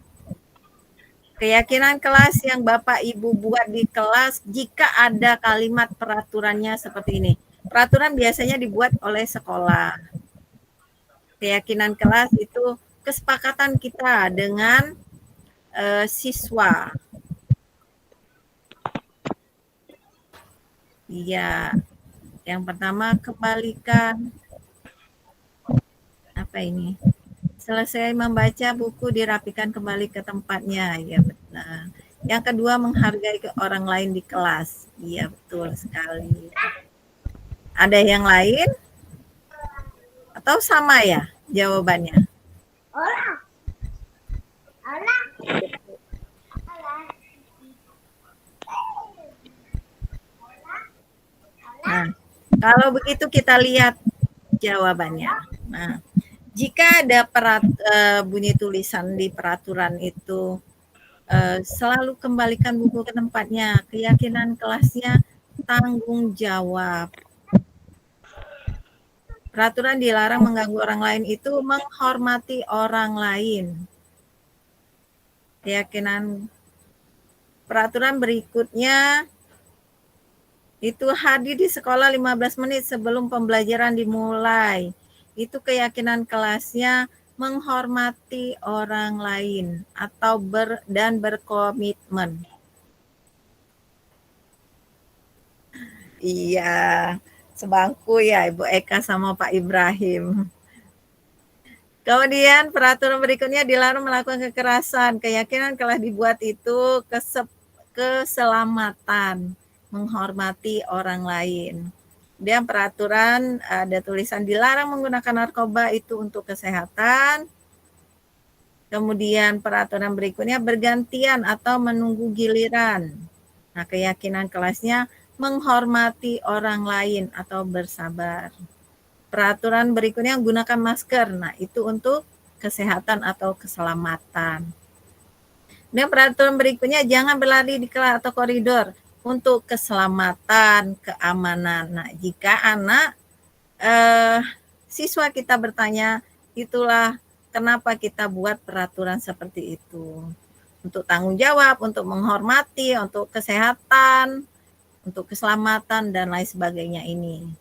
Keyakinan kelas yang Bapak Ibu buat di kelas jika ada kalimat peraturannya seperti ini. Peraturan biasanya dibuat oleh sekolah. Keyakinan kelas itu kesepakatan kita dengan siswa. Iya. Yang pertama kembalikan apa ini? Selesai membaca buku dirapikan kembali ke tempatnya. Ya benar. Yang kedua menghargai orang lain di kelas. Iya betul sekali. Ada yang lain? Atau sama ya jawabannya? Nah, kalau begitu kita lihat jawabannya. Nah, jika ada bunyi tulisan di peraturan itu selalu kembalikan buku ke tempatnya, keyakinan kelasnya tanggung jawab. Peraturan dilarang mengganggu orang lain itu menghormati orang lain. Keyakinan peraturan berikutnya itu hadir di sekolah 15 menit sebelum pembelajaran dimulai. Itu keyakinan kelasnya menghormati orang lain atau dan berkomitmen. Iya, sebangku ya Ibu Eka sama Pak Ibrahim. Kemudian peraturan berikutnya dilarang melakukan kekerasan. Keyakinan kelas dibuat itu keselamatan, menghormati orang lain. Kemudian peraturan ada tulisan dilarang menggunakan narkoba itu untuk kesehatan. Kemudian peraturan berikutnya bergantian atau menunggu giliran. Nah, keyakinan kelasnya menghormati orang lain atau bersabar. Peraturan berikutnya gunakan masker. Nah, itu untuk kesehatan atau keselamatan. Dan peraturan berikutnya jangan berlari di kelas atau koridor untuk keselamatan, keamanan. Nah, jika anak siswa kita bertanya, itulah kenapa kita buat peraturan seperti itu. Untuk tanggung jawab, untuk menghormati, untuk kesehatan, untuk keselamatan, dan lain sebagainya ini.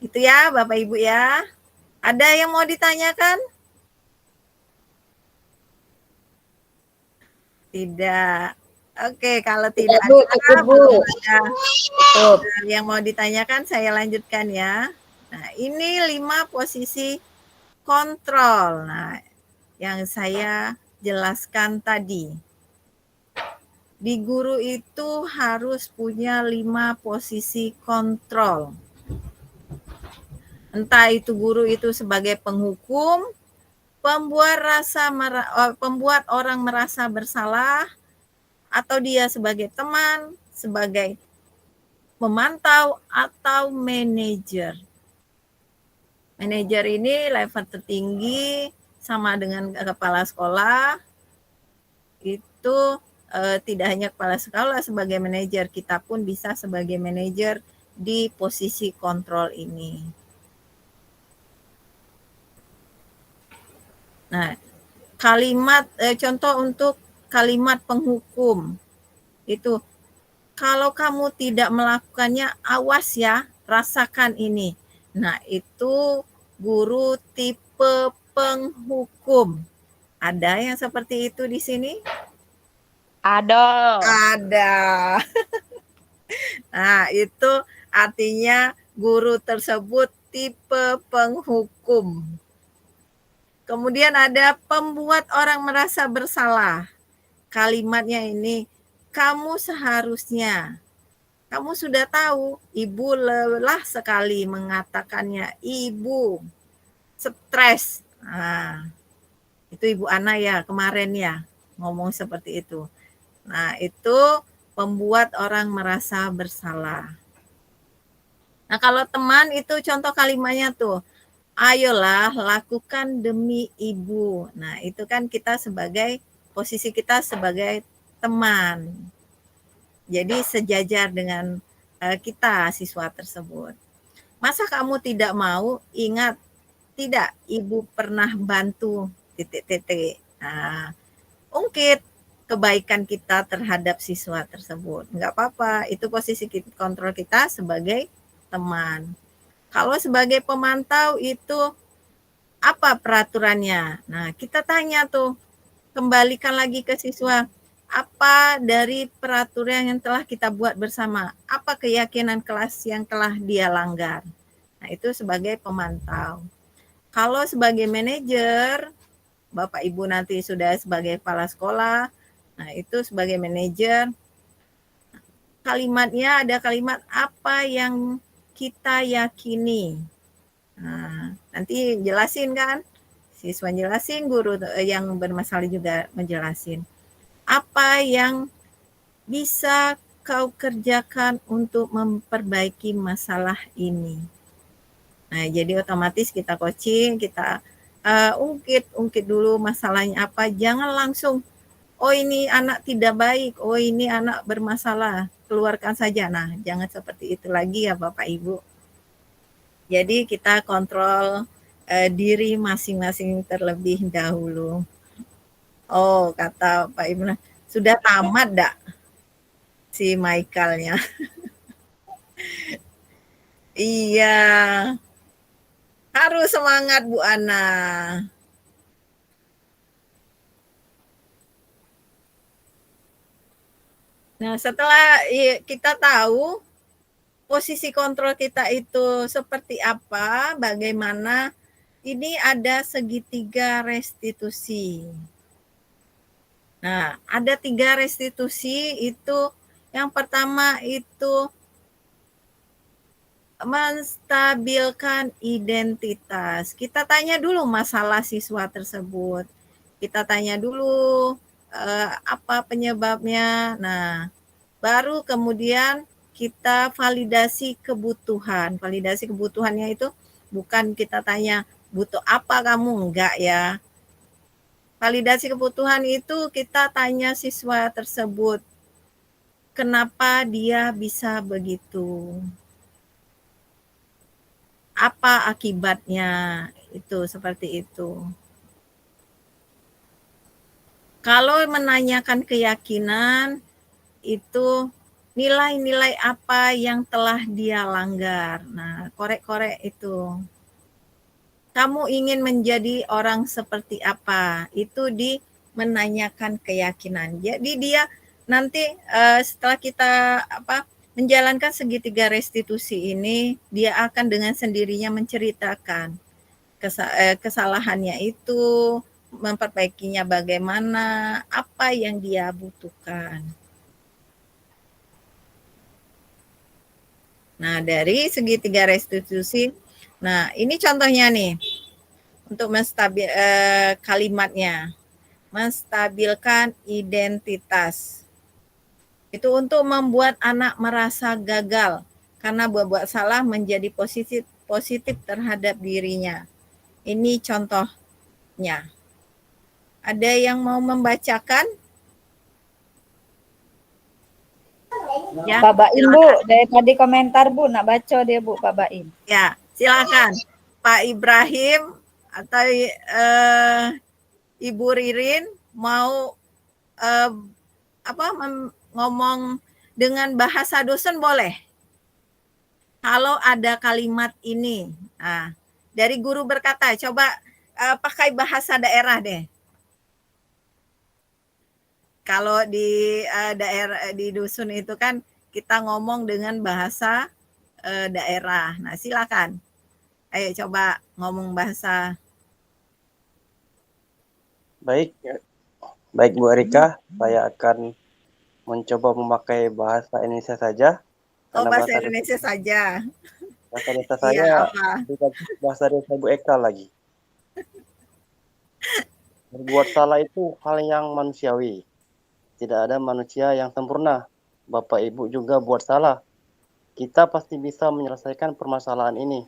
Itu ya Bapak Ibu ya. Ada yang mau ditanyakan? Tidak. Oke, kalau tidak ada yang mau ditanyakan, saya lanjutkan ya. Nah, ini 5 posisi kontrol. Nah, yang saya jelaskan tadi. Di guru itu harus punya 5 posisi kontrol. Entah itu guru itu sebagai penghukum, pembuat orang merasa bersalah, atau dia sebagai teman, sebagai pemantau, atau manajer. Manajer ini level tertinggi sama dengan kepala sekolah. Itu tidak hanya kepala sekolah sebagai manajer, kita pun bisa sebagai manajer di posisi kontrol ini. Nah, kalimat contoh untuk kalimat penghukum itu, kalau kamu tidak melakukannya, awas ya, rasakan ini. Nah, itu guru tipe penghukum. Ada yang seperti itu di sini? Ada. Ada. Nah, itu artinya guru tersebut tipe penghukum. Kemudian ada pembuat orang merasa bersalah. Kalimatnya ini, kamu seharusnya. Kamu sudah tahu, ibu lelah sekali mengatakannya. Ibu stres. Nah, itu Ibu Ana ya kemarin ya ngomong seperti itu. Nah, itu membuat orang merasa bersalah. Nah, kalau teman itu contoh kalimatnya tuh, ayolah lakukan demi ibu. Nah, itu kan kita sebagai, posisi kita sebagai teman. Jadi sejajar dengan kita siswa tersebut. Masa kamu tidak mau? Ingat, tidak, ibu pernah bantu titik-titik. Nah, ungkit kebaikan kita terhadap siswa tersebut. Enggak apa-apa, itu posisi kontrol kita sebagai teman. Kalau sebagai pemantau itu apa peraturannya? Nah, kita tanya tuh, kembalikan lagi ke siswa, apa dari peraturan yang telah kita buat bersama? Apa keyakinan kelas yang telah dia langgar? Nah, itu sebagai pemantau. Kalau sebagai manajer, Bapak Ibu nanti sudah sebagai kepala sekolah, nah itu sebagai manajer, kalimatnya ada kalimat apa yang kita yakini. Nah, nanti jelasin kan, siswa jelasin, guru yang bermasalah juga menjelasin. Apa yang bisa kau kerjakan untuk memperbaiki masalah ini. Nah, jadi otomatis kita coaching, kita ungkit dulu masalahnya apa. Jangan langsung, oh ini anak tidak baik, oh ini anak bermasalah, keluarkan saja. Nah, jangan seperti itu lagi ya Bapak Ibu. Jadi kita kontrol diri masing-masing terlebih dahulu. Oh, kata Pak Ibu, sudah tamat dak si Michaelnya? Iya, harus semangat Bu Ana. Nah, setelah kita tahu posisi kontrol kita itu seperti apa, bagaimana, ini ada segitiga restitusi. Nah, ada 3 restitusi itu. Yang pertama itu menstabilkan identitas. Kita tanya dulu masalah siswa tersebut. Kita tanya dulu apa penyebabnya. Nah, baru kemudian kita validasi kebutuhan. Validasi kebutuhannya itu bukan kita tanya butuh apa kamu, enggak ya. Validasi kebutuhan itu kita tanya siswa tersebut, kenapa dia bisa begitu? Apa akibatnya? Itu seperti itu. Kalau menanyakan keyakinan, itu nilai-nilai apa yang telah dia langgar. Nah, korek-korek itu. Kamu ingin menjadi orang seperti apa? Itu di menanyakan keyakinan. Jadi dia nanti setelah kita menjalankan segitiga restitusi ini, dia akan dengan sendirinya menceritakan kesalahannya itu, memperbaikinya bagaimana, apa yang dia butuhkan. Nah, dari segitiga restitusi, nah ini contohnya nih, untuk kalimatnya, menstabilkan identitas. Itu untuk membuat anak merasa gagal karena berbuat salah menjadi positif terhadap dirinya. Ini contohnya. Ada yang mau membacakan? Ya, Pak Baim Bu, dari tadi komentar Bu, nak baca dia Bu, Pak Baim. Ya, silakan Pak Ibrahim atau Ibu Ririn mau ngomong dengan bahasa dusun boleh? Kalau ada kalimat ini, nah, dari guru berkata, coba pakai bahasa daerah deh. Kalau di daerah di dusun itu kan kita ngomong dengan bahasa daerah. Nah, silakan. Ayo coba ngomong bahasa. Baik, baik Bu Erika, saya akan mencoba memakai bahasa Indonesia saja. Oh, Karena bahasa Indonesia saja. Bahasa Indonesia Iya, saya apa? bukan bahasa Indonesia Bu Eka lagi. Berbuat salah itu hal yang manusiawi. Tidak ada manusia yang sempurna. Bapak Ibu juga buat salah. Kita pasti bisa menyelesaikan permasalahan ini.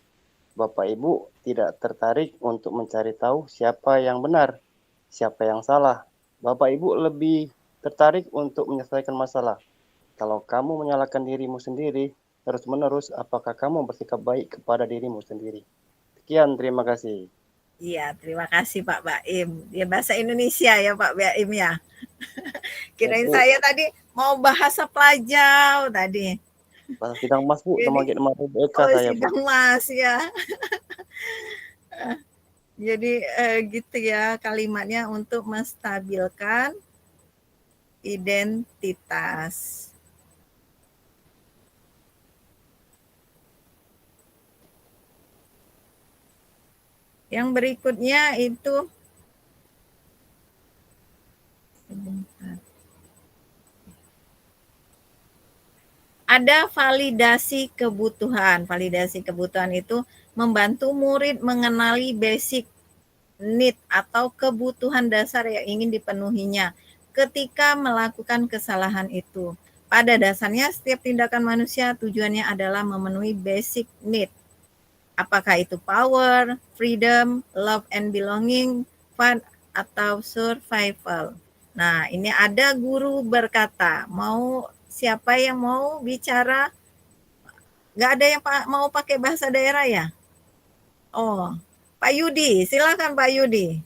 Bapak Ibu tidak tertarik untuk mencari tahu siapa yang benar, siapa yang salah. Bapak Ibu lebih tertarik untuk menyelesaikan masalah. Kalau kamu menyalahkan dirimu sendiri, terus-menerus, apakah kamu bersikap baik kepada dirimu sendiri? Sekian, terima kasih. Iya, terima kasih Pak Baim. Ya bahasa Indonesia ya Pak Baim ya. Kirain Bu. saya tadi mau bahasa Pelajau tadi. Bahasa Sidang Mas Bu, nama Bu Eka Oh, saya Bu. Sidang Mas ya. Jadi gitu ya kalimatnya untuk menstabilkan identitas. Yang berikutnya itu ada validasi kebutuhan. Validasi kebutuhan itu membantu murid mengenali basic need atau kebutuhan dasar yang ingin dipenuhinya ketika melakukan kesalahan itu. Pada dasarnya setiap tindakan manusia tujuannya adalah memenuhi basic need. Apakah itu power, freedom, love and belonging, fun, atau survival. Nah, ini ada guru berkata, siapa yang mau bicara? Nggak ada yang mau pakai bahasa daerah ya? Oh, Pak Yudi, silakan Pak Yudi.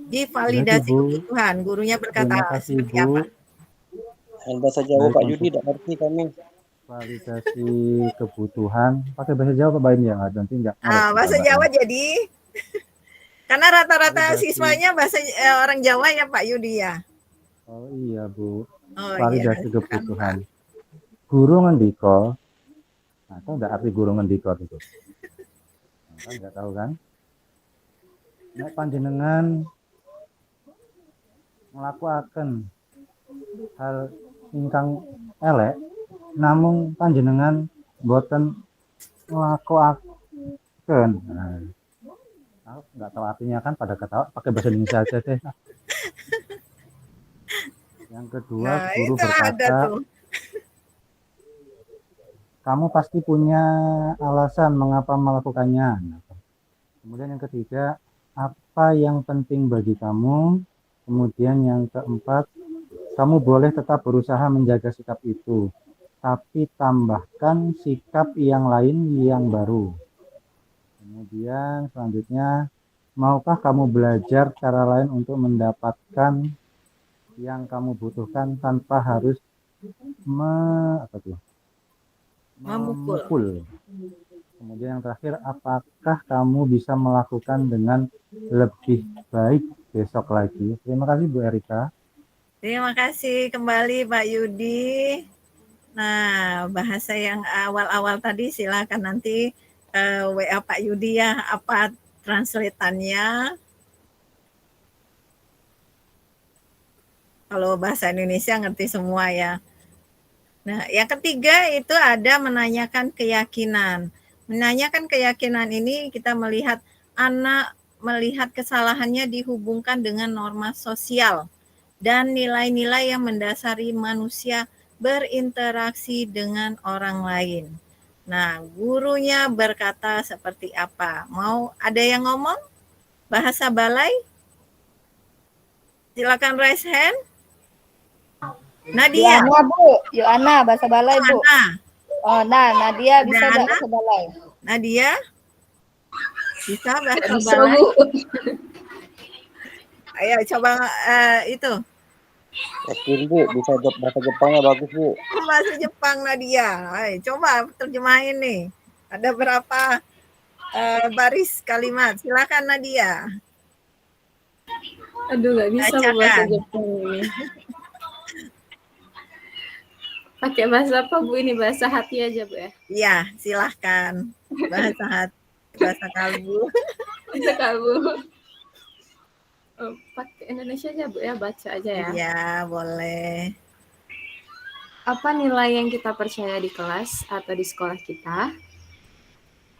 Di validasi kebutuhan, gurunya berkata seperti apa? Bahasa Jawa Pak Yudi, tidak ngerti kami. Validasi kebutuhan, pakai bahasa Jawa Pak Baim ya, nanti enggak. Bahasa Jawa jadi, karena rata-rata siswanya bahasa orang Jawa ya Pak Yudi ya. Oh iya Bu, iya. validasi kebutuhan. Guru ngendiko, atau enggak arti guru ngendiko itu? Nah, enggak tahu kan? Nek panjenengan ngelakuaken hal ingkang elek, namun panjenengan boten ngelakuaken. Nah, nggak tahu artinya kan, pada ketawa pakai bahasa Indonesia aja deh. Yang kedua, guru berkata, kamu pasti punya alasan mengapa melakukannya. Kemudian yang ketiga, apa yang penting bagi kamu. Kemudian yang keempat, kamu boleh tetap berusaha menjaga sikap itu, tapi tambahkan sikap yang lain yang baru. Kemudian selanjutnya, maukah kamu belajar cara lain untuk mendapatkan yang kamu butuhkan tanpa harus memukul. Kemudian yang terakhir, apakah kamu bisa melakukan dengan lebih baik besok lagi? Terima kasih Bu Erika. Terima kasih kembali Pak Yudi. Nah, bahasa yang awal-awal tadi silakan nanti WA Pak Yudi ya, apa translatannya. Kalau bahasa Indonesia ngerti semua ya. Nah, yang ketiga itu ada menanyakan keyakinan. Menanyakan keyakinan ini kita melihat anak melihat kesalahannya dihubungkan dengan norma sosial dan nilai-nilai yang mendasari manusia berinteraksi dengan orang lain. Nah, gurunya berkata seperti apa? Mau ada yang ngomong? Bahasa Balai? Silakan raise hand. Nadia. Yohana Bu, Yohana bahasa Balai Bu. Oh, nah Nadia bisa enggak bahasa Balai? Nadia? Bisa bahasa Balai? Ayo coba itu Yakin Bu, bisa bahasa Jepangnya bagus Bu. bahasa Jepang Nadia. Ayo coba terjemahin nih. Ada berapa baris kalimat? Silakan Nadia. Aduh, nggak bisa Bu bahasa Bacakan. Jepang ini. Pakai bahasa apa Bu ini? Bahasa hati aja Bu ya? Iya, silahkan. Bahasa hati, bahasa kalbu. Bahasa kalbu. Oh, pakai Indonesia aja Bu ya, baca aja ya. Iya, boleh. Apa nilai yang kita percaya di kelas atau di sekolah kita?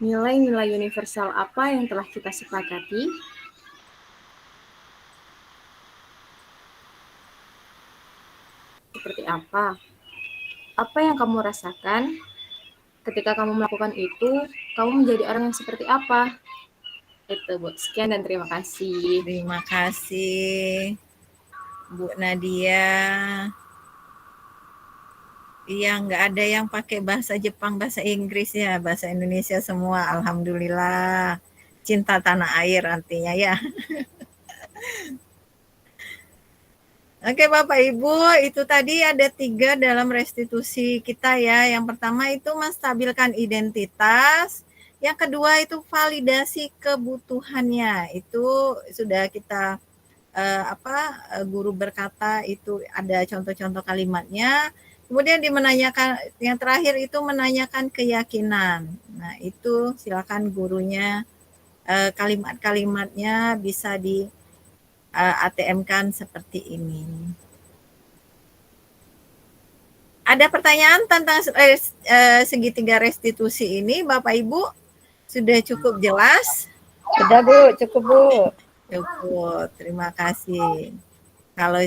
Nilai-nilai universal apa yang telah kita sepakati? Seperti apa? Apa yang kamu rasakan ketika kamu melakukan itu? Kamu menjadi orang yang seperti apa? Itu Bu. Sekian dan terima kasih. Terima kasih Bu Nadia. Iya, nggak ada yang pakai bahasa Jepang, bahasa Inggris ya, bahasa Indonesia semua. Alhamdulillah. Cinta tanah air artinya ya. Oke Bapak Ibu, itu tadi ada 3 dalam restitusi kita ya. Yang pertama itu menstabilkan identitas. Yang kedua itu validasi kebutuhannya. Itu sudah kita guru berkata itu ada contoh-contoh kalimatnya. Kemudian menanyakan, yang terakhir itu menanyakan keyakinan. Nah itu silakan gurunya kalimat-kalimatnya bisa di ATM-kan seperti ini. Ada pertanyaan tentang segitiga restitusi ini Bapak Ibu? Sudah cukup jelas? Sudah Bu, cukup Bu. Cukup, terima kasih. Kalau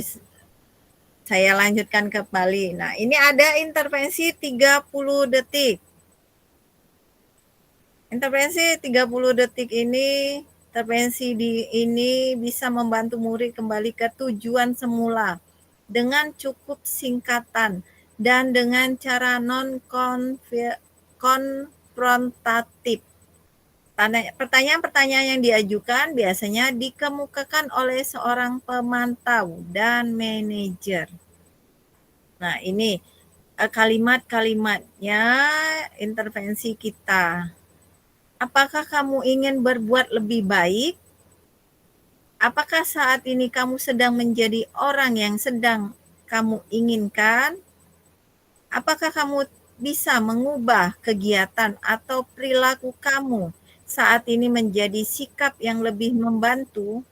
saya lanjutkan kembali. Nah, ini ada intervensi 30 detik. Intervensi 30 detik ini, intervensi ini bisa membantu murid kembali ke tujuan semula dengan cukup singkatan dan dengan cara non-konfrontatif. Pertanyaan-pertanyaan yang diajukan biasanya dikemukakan oleh seorang pemantau dan manajer. Nah, ini kalimat-kalimatnya intervensi kita. Apakah kamu ingin berbuat lebih baik? Apakah saat ini kamu sedang menjadi orang yang sedang kamu inginkan? Apakah kamu bisa mengubah kegiatan atau perilaku kamu saat ini menjadi sikap yang lebih membantu?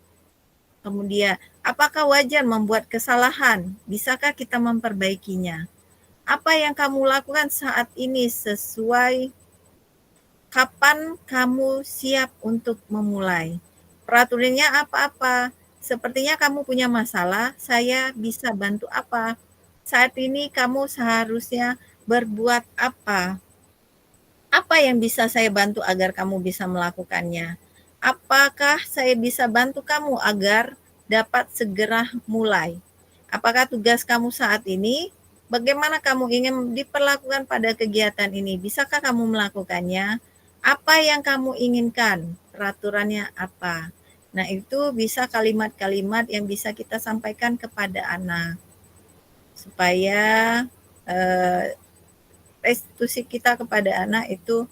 Kemudian, apakah wajar membuat kesalahan? Bisakah kita memperbaikinya? Apa yang kamu lakukan saat ini sesuai? Kapan kamu siap untuk memulai? Peraturannya apa-apa? Sepertinya kamu punya masalah, saya bisa bantu apa? Saat ini kamu seharusnya berbuat apa? Apa yang bisa saya bantu agar kamu bisa melakukannya? Apakah saya bisa bantu kamu agar dapat segera mulai? Apakah tugas kamu saat ini? Bagaimana kamu ingin diperlakukan pada kegiatan ini? Bisakah kamu melakukannya? Apa yang kamu inginkan? Peraturannya apa? Nah, itu bisa kalimat-kalimat yang bisa kita sampaikan kepada anak. Supaya restitusi kita kepada anak itu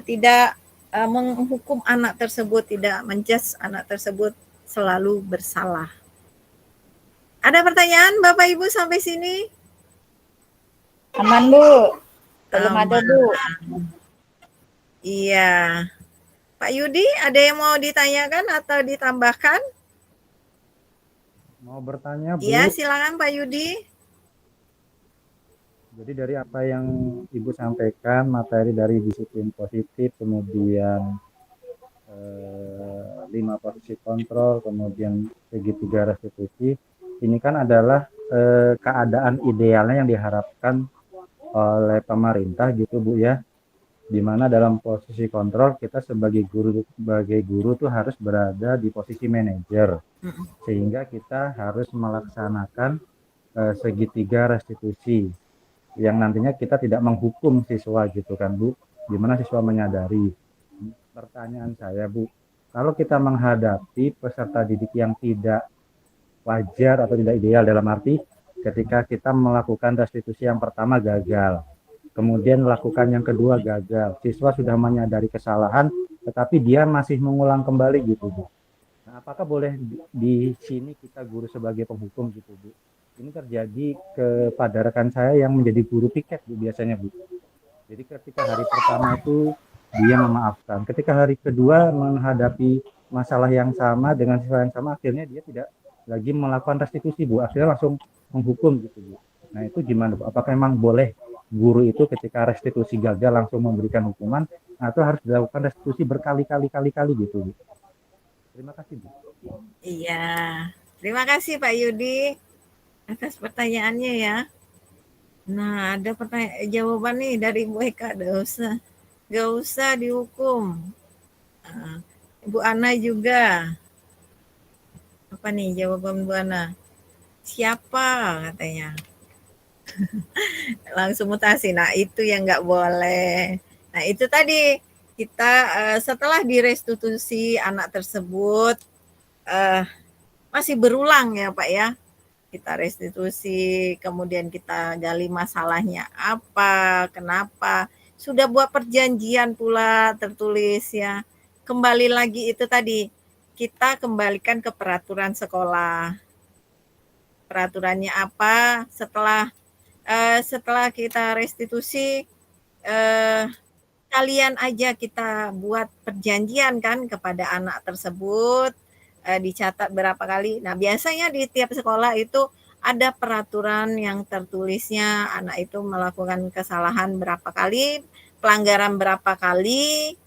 tidak menghukum anak tersebut, tidak menjudge anak tersebut selalu bersalah. Ada pertanyaan Bapak Ibu sampai sini? Aman Bu. Belum ada Bu. Iya. Pak Yudi, ada yang mau ditanyakan atau ditambahkan? Mau bertanya Bu? Iya, silakan Pak Yudi. Jadi dari apa yang Ibu sampaikan, materi dari disiplin positif, kemudian 5 posisi kontrol, kemudian segitiga restitusi, ini kan adalah keadaan idealnya yang diharapkan oleh pemerintah gitu Bu ya, dimana dalam posisi kontrol kita sebagai guru tuh harus berada di posisi manajer, sehingga kita harus melaksanakan segitiga restitusi yang nantinya kita tidak menghukum siswa gitu kan Bu, dimana siswa menyadari. Pertanyaan saya Bu, kalau kita menghadapi peserta didik yang tidak wajar atau tidak ideal, dalam arti ketika kita melakukan restitusi yang pertama gagal, kemudian melakukan yang kedua gagal, siswa sudah menyadari kesalahan tetapi dia masih mengulang kembali gitu Bu. Nah, apakah boleh di sini kita guru sebagai penghukum gitu Bu? Ini terjadi kepada rekan saya yang menjadi guru piket Bu biasanya Bu. Jadi ketika hari pertama itu dia memaafkan, ketika hari kedua menghadapi masalah yang sama dengan siswa yang sama, akhirnya dia tidak lagi melakukan restitusi Bu, akhirnya langsung menghukum gitu Bu. Nah itu gimana Bu? Apakah memang boleh guru itu ketika restitusi gagal langsung memberikan hukuman, atau harus dilakukan restitusi berkali-kali gitu Bu? Terima kasih Bu. Iya, terima kasih Pak Yudi atas pertanyaannya ya. Nah, ada jawaban nih dari Bu Eka, gak usah dihukum. Ibu Ana juga. Apa nih jawaban Bu Ana? Siapa katanya? Langsung mutasi. Nah, itu yang nggak boleh. Nah, itu tadi kita setelah direstitusi anak tersebut masih berulang ya Pak ya. Kita restitusi, kemudian kita gali masalahnya apa, kenapa. Sudah buat perjanjian pula tertulis ya. Kembali lagi itu tadi, kita kembalikan ke peraturan sekolah. Peraturannya apa? Setelah kita restitusi, kalian aja kita buat perjanjian kan kepada anak tersebut, dicatat berapa kali. Nah, biasanya di tiap sekolah itu ada peraturan yang tertulisnya anak itu melakukan kesalahan berapa kali, pelanggaran berapa kali,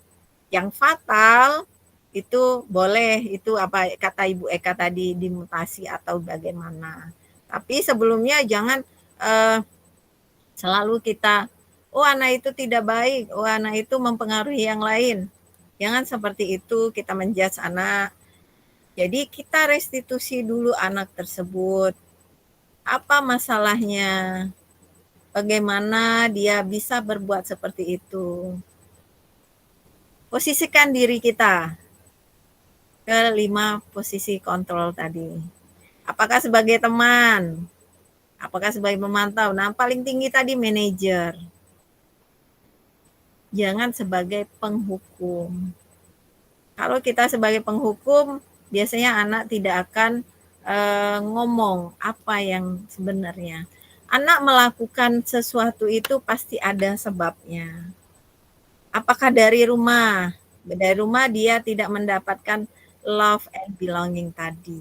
yang fatal itu boleh, itu apa kata Ibu Eka tadi, dimutasi atau bagaimana. Tapi sebelumnya jangan selalu kita, oh anak itu tidak baik, oh anak itu mempengaruhi yang lain. Jangan seperti itu kita menjudge anak. Jadi kita restitusi dulu anak tersebut. Apa masalahnya? Bagaimana dia bisa berbuat seperti itu? Posisikan diri kita ke 5 posisi kontrol tadi. Apakah sebagai teman? Apakah sebagai pemantau? Nah, paling tinggi tadi manajer. Jangan sebagai penghukum. Kalau kita sebagai penghukum, biasanya anak tidak akan ngomong apa yang sebenarnya. Anak melakukan sesuatu itu pasti ada sebabnya. Apakah dari rumah? Dari rumah dia tidak mendapatkan love and belonging tadi.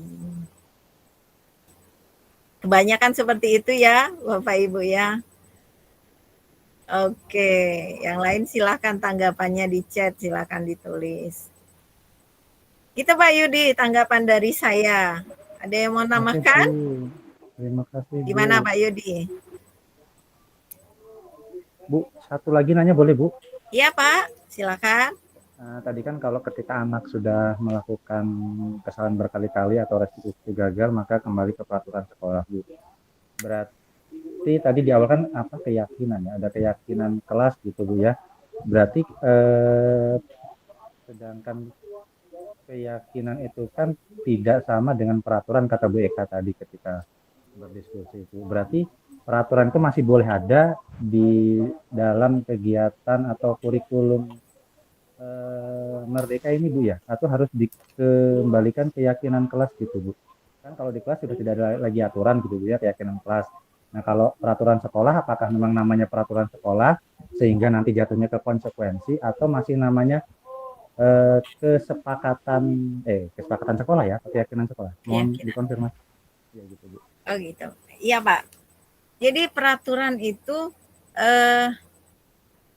Kebanyakan seperti itu ya, Bapak Ibu ya. Oke, yang lain silahkan tanggapannya di chat, silahkan ditulis. Itu Pak Yudi, tanggapan dari saya. Ada yang mau nambahkan? Terima kasih Bu. Gimana Pak Yudi? Bu, satu lagi nanya boleh Bu? Iya Pak, silakan. Tadi kan kalau ketika anak sudah melakukan kesalahan berkali-kali atau restitusi gagal, maka kembali ke peraturan sekolah Bu. Berarti tadi di awal kan apa keyakinan ya, ada keyakinan kelas gitu Bu ya. Berarti sedangkan keyakinan itu kan tidak sama dengan peraturan kata Bu Eka tadi ketika berdiskusi itu. Berarti peraturan itu masih boleh ada di dalam kegiatan atau kurikulum Merdeka ini Bu ya, atau harus dikembalikan keyakinan kelas gitu Bu. Kan kalau di kelas sudah tidak ada lagi aturan gitu Bu ya, keyakinan kelas. Nah kalau peraturan sekolah, apakah memang namanya peraturan sekolah sehingga nanti jatuhnya ke konsekuensi, atau masih namanya kesepakatan sekolah ya, keyakinan sekolah? Mohon dikonfirmasi. Ya gitu Bu. Oh gitu. Iya Pak. Jadi peraturan itu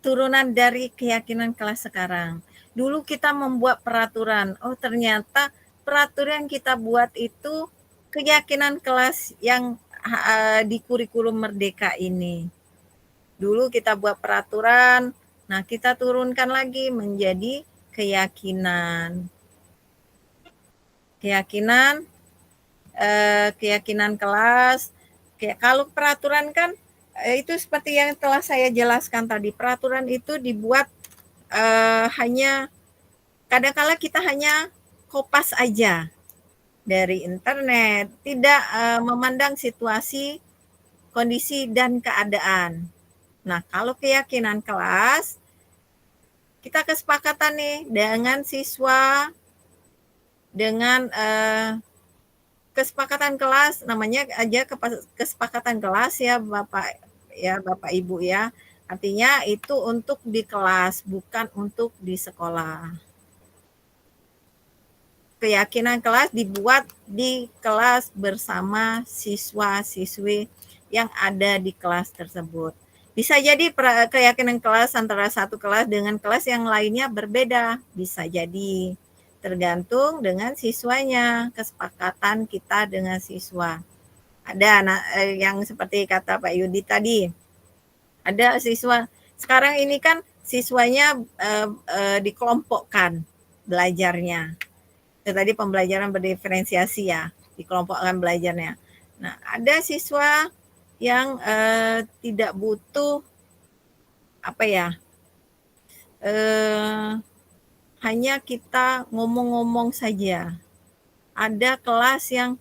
turunan dari keyakinan kelas sekarang. Dulu kita membuat peraturan, oh ternyata peraturan yang kita buat itu keyakinan kelas yang di kurikulum Merdeka ini. Dulu kita buat peraturan, nah kita turunkan lagi menjadi keyakinan. Keyakinan kelas. Kalau peraturan kan itu seperti yang telah saya jelaskan tadi, peraturan itu dibuat hanya kadang-kala kita hanya kopas aja. dari internet, tidak memandang situasi, kondisi, dan keadaan. Nah, kalau keyakinan kelas, kita kesepakatan nih dengan siswa, dengan kesepakatan kelas, namanya aja kesepakatan kelas ya Bapak Ibu ya. Artinya itu untuk di kelas, bukan untuk di sekolah. Keyakinan kelas dibuat di kelas bersama siswa-siswi yang ada di kelas tersebut. Bisa jadi keyakinan kelas antara satu kelas dengan kelas yang lainnya berbeda. Bisa jadi tergantung dengan siswanya, kesepakatan kita dengan siswa. Ada yang seperti kata Pak Yudi tadi, ada siswa, sekarang ini kan siswanya dikelompokkan belajarnya. Itu tadi pembelajaran berdiferensiasi ya, dikelompokkan belajarnya. Nah, ada siswa yang tidak butuh hanya kita ngomong-ngomong saja. Ada kelas yang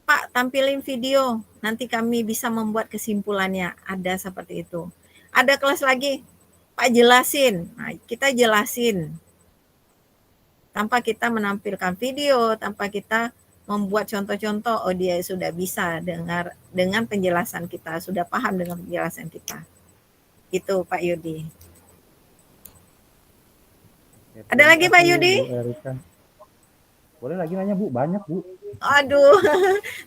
Pak tampilin video, nanti kami bisa membuat kesimpulannya. Ada seperti itu. Ada kelas lagi, Pak jelasin. Nah, kita jelasin. Tanpa kita menampilkan video, tanpa kita membuat contoh-contoh, oh dia sudah bisa dengar dengan penjelasan kita, sudah paham dengan penjelasan kita. Itu Pak Yudi. Ada lagi Pak Yudi? Boleh lagi nanya Bu, banyak Bu. Aduh,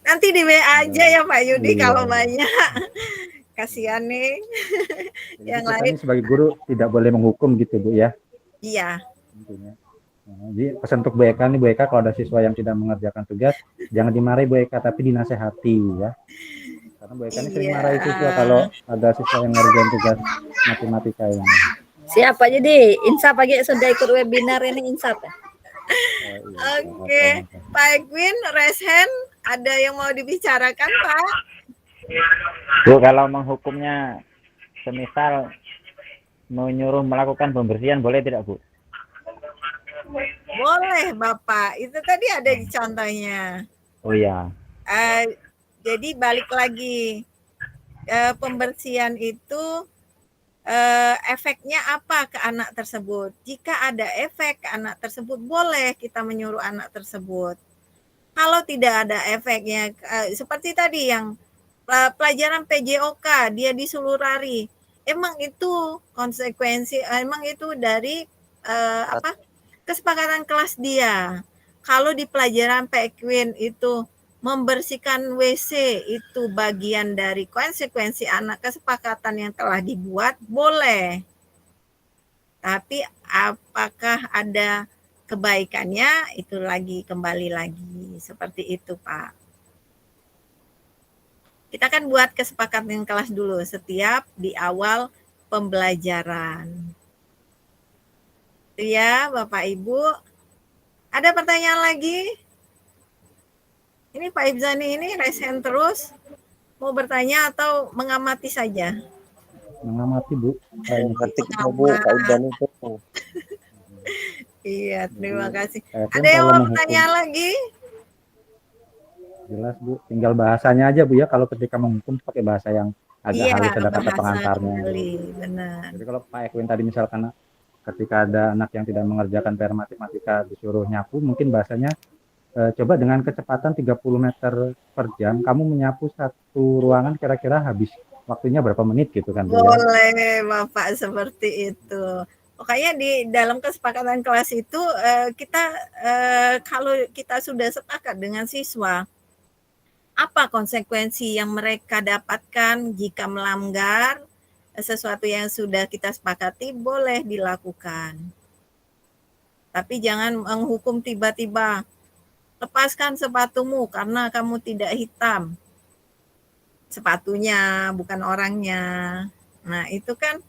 nanti di WA aja ya Pak Yudi kalau banyak. Kasihan nih. Yang lain. Sebagai guru tidak boleh menghukum gitu Bu ya. Iya. Tentunya. Nah, jadi pesan untuk Bu Eka nih, Bu Eka kalau ada siswa yang tidak mengerjakan tugas, jangan dimarahi Bu Eka, tapi dinasehati ya. Karena Bu Eka ini sering marahi siswa kalau ada siswa yang ngerjain tugas matematika ini. Siapa jadi Insaf pagi sudah ikut webinar ini Insaf. Oke, Pak Egwin, raise hand, ada yang mau dibicarakan Pak? Bu, kalau menghukumnya semisal menyuruh melakukan pembersihan boleh tidak Bu? Boleh Bapak, itu tadi ada di contohnya. Oh iya. Jadi balik lagi, pembersihan itu efeknya apa ke anak tersebut. Jika ada efek ke anak tersebut, boleh kita menyuruh anak tersebut. Kalau tidak ada efeknya, seperti tadi yang pelajaran PJOK, dia disuruh lari. Emang itu konsekuensi, emang itu dari kesepakatan kelas dia. Kalau di pelajaran Pak Ekwin itu membersihkan WC itu bagian dari konsekuensi anak, kesepakatan yang telah dibuat, boleh. Tapi apakah ada kebaikannya, itu lagi kembali lagi. Seperti itu Pak. Kita kan buat kesepakatan kelas dulu setiap di awal pembelajaran. Itu ya Bapak Ibu. Ada pertanyaan lagi? Ini Pak Ibzani ini raise hand terus. Mau bertanya atau mengamati saja? Mengamati Bu. Mengamati Bu, Pak Ibzani itu. Iya, terima kasih. Ada Ada yang mau pertanyaan lagi? Jelas Bu, tinggal bahasanya aja Bu ya. Kalau ketika menghukum pakai bahasa yang agak halus, ada kata pengantarnya. Benar. Jadi kalau Pak Ekwin tadi misalkan ketika ada anak yang tidak mengerjakan PR matematika disuruh nyapu, mungkin bahasanya coba dengan kecepatan 30 meter per jam, kamu menyapu satu ruangan kira-kira habis waktunya berapa menit gitu kan Bu? Boleh Bapak seperti itu. Pokoknya di dalam kesepakatan kelas itu kita kalau kita sudah sepakat dengan siswa, apa konsekuensi yang mereka dapatkan jika melanggar sesuatu yang sudah kita sepakati, boleh dilakukan. Tapi jangan menghukum tiba-tiba. Lepaskan sepatumu karena kamu tidak hitam. Sepatunya, bukan orangnya. Nah, itu kan